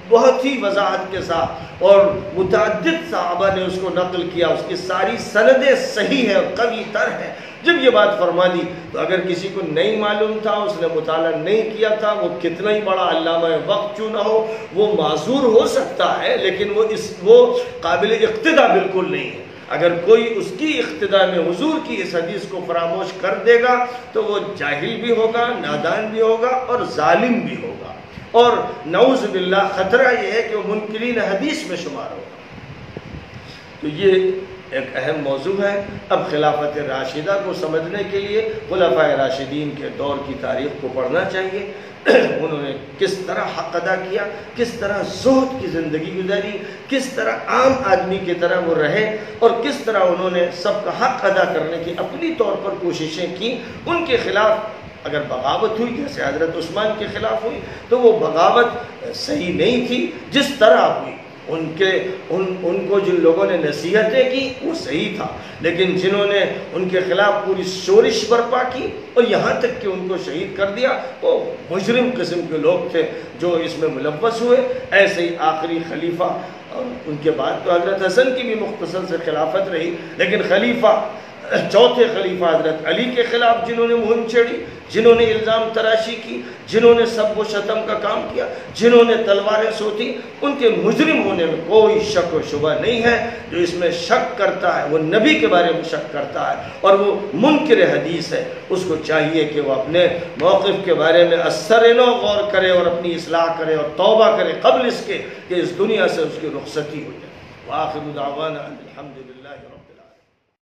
بہت ہی وضاحت کے ساتھ، اور متعدد صحابہ نے اس کو نقل کیا، اس کی ساری سندیں صحیح ہیں اور قوی تر ہیں، جب یہ بات فرما دی تو اگر کسی کو نہیں معلوم تھا، اس نے مطالعہ نہیں کیا تھا، وہ کتنا ہی بڑا علامہ وقت کیوں نہ ہو، وہ معذور ہو سکتا ہے، لیکن وہ قابل اقتداء بالکل نہیں ہے۔ اگر کوئی اس کی اقتداء میں حضور کی اس حدیث کو فراموش کر دے گا تو وہ جاہل بھی ہوگا، نادان بھی ہوگا اور ظالم بھی ہوگا، اور نعوذ باللہ خطرہ یہ ہے کہ وہ منکرین حدیث میں شمار ہوگا۔ تو یہ ایک اہم موضوع ہے۔ اب خلافت راشدہ کو سمجھنے کے لیے خلفائے راشدین کے دور کی تاریخ کو پڑھنا چاہیے۔ انہوں نے کس طرح حق ادا کیا، کس طرح زہد کی زندگی گزاری، کس طرح عام آدمی کی طرح وہ رہے، اور کس طرح انہوں نے سب کا حق ادا کرنے کی اپنی طور پر کوششیں کی۔ ان کے خلاف اگر بغاوت ہوئی، جیسے حضرت عثمان کے خلاف ہوئی، تو وہ بغاوت صحیح نہیں تھی۔ جس طرح ہوئی ان کو جن لوگوں نے نصیحتیں کی وہ صحیح تھا، لیکن جنہوں نے ان کے خلاف پوری شورش برپا کی اور یہاں تک کہ ان کو شہید کر دیا، وہ مجرم قسم کے لوگ تھے جو اس میں ملوث ہوئے۔ ایسے ہی آخری خلیفہ، اور ان کے بعد تو حضرت حسن کی بھی مختصر سے خلافت رہی، لیکن چوتھے خلیفہ حضرت علی کے خلاف جنہوں نے مہم چھیڑی، جنہوں نے الزام تراشی کی، جنہوں نے سب و شتم کا کام کیا، جنہوں نے تلواریں سوتی، ان کے مجرم ہونے میں کوئی شک و شبہ نہیں ہے۔ جو اس میں شک کرتا ہے وہ نبی کے بارے میں شک کرتا ہے اور وہ منکر حدیث ہے۔ اس کو چاہیے کہ وہ اپنے موقف کے بارے میں اثر نو غور کرے اور اپنی اصلاح کرے اور توبہ کرے قبل اس کے کہ اس دنیا سے اس کی رخصتی ہو جائے۔ وآخر دعوانا الحمدللہ۔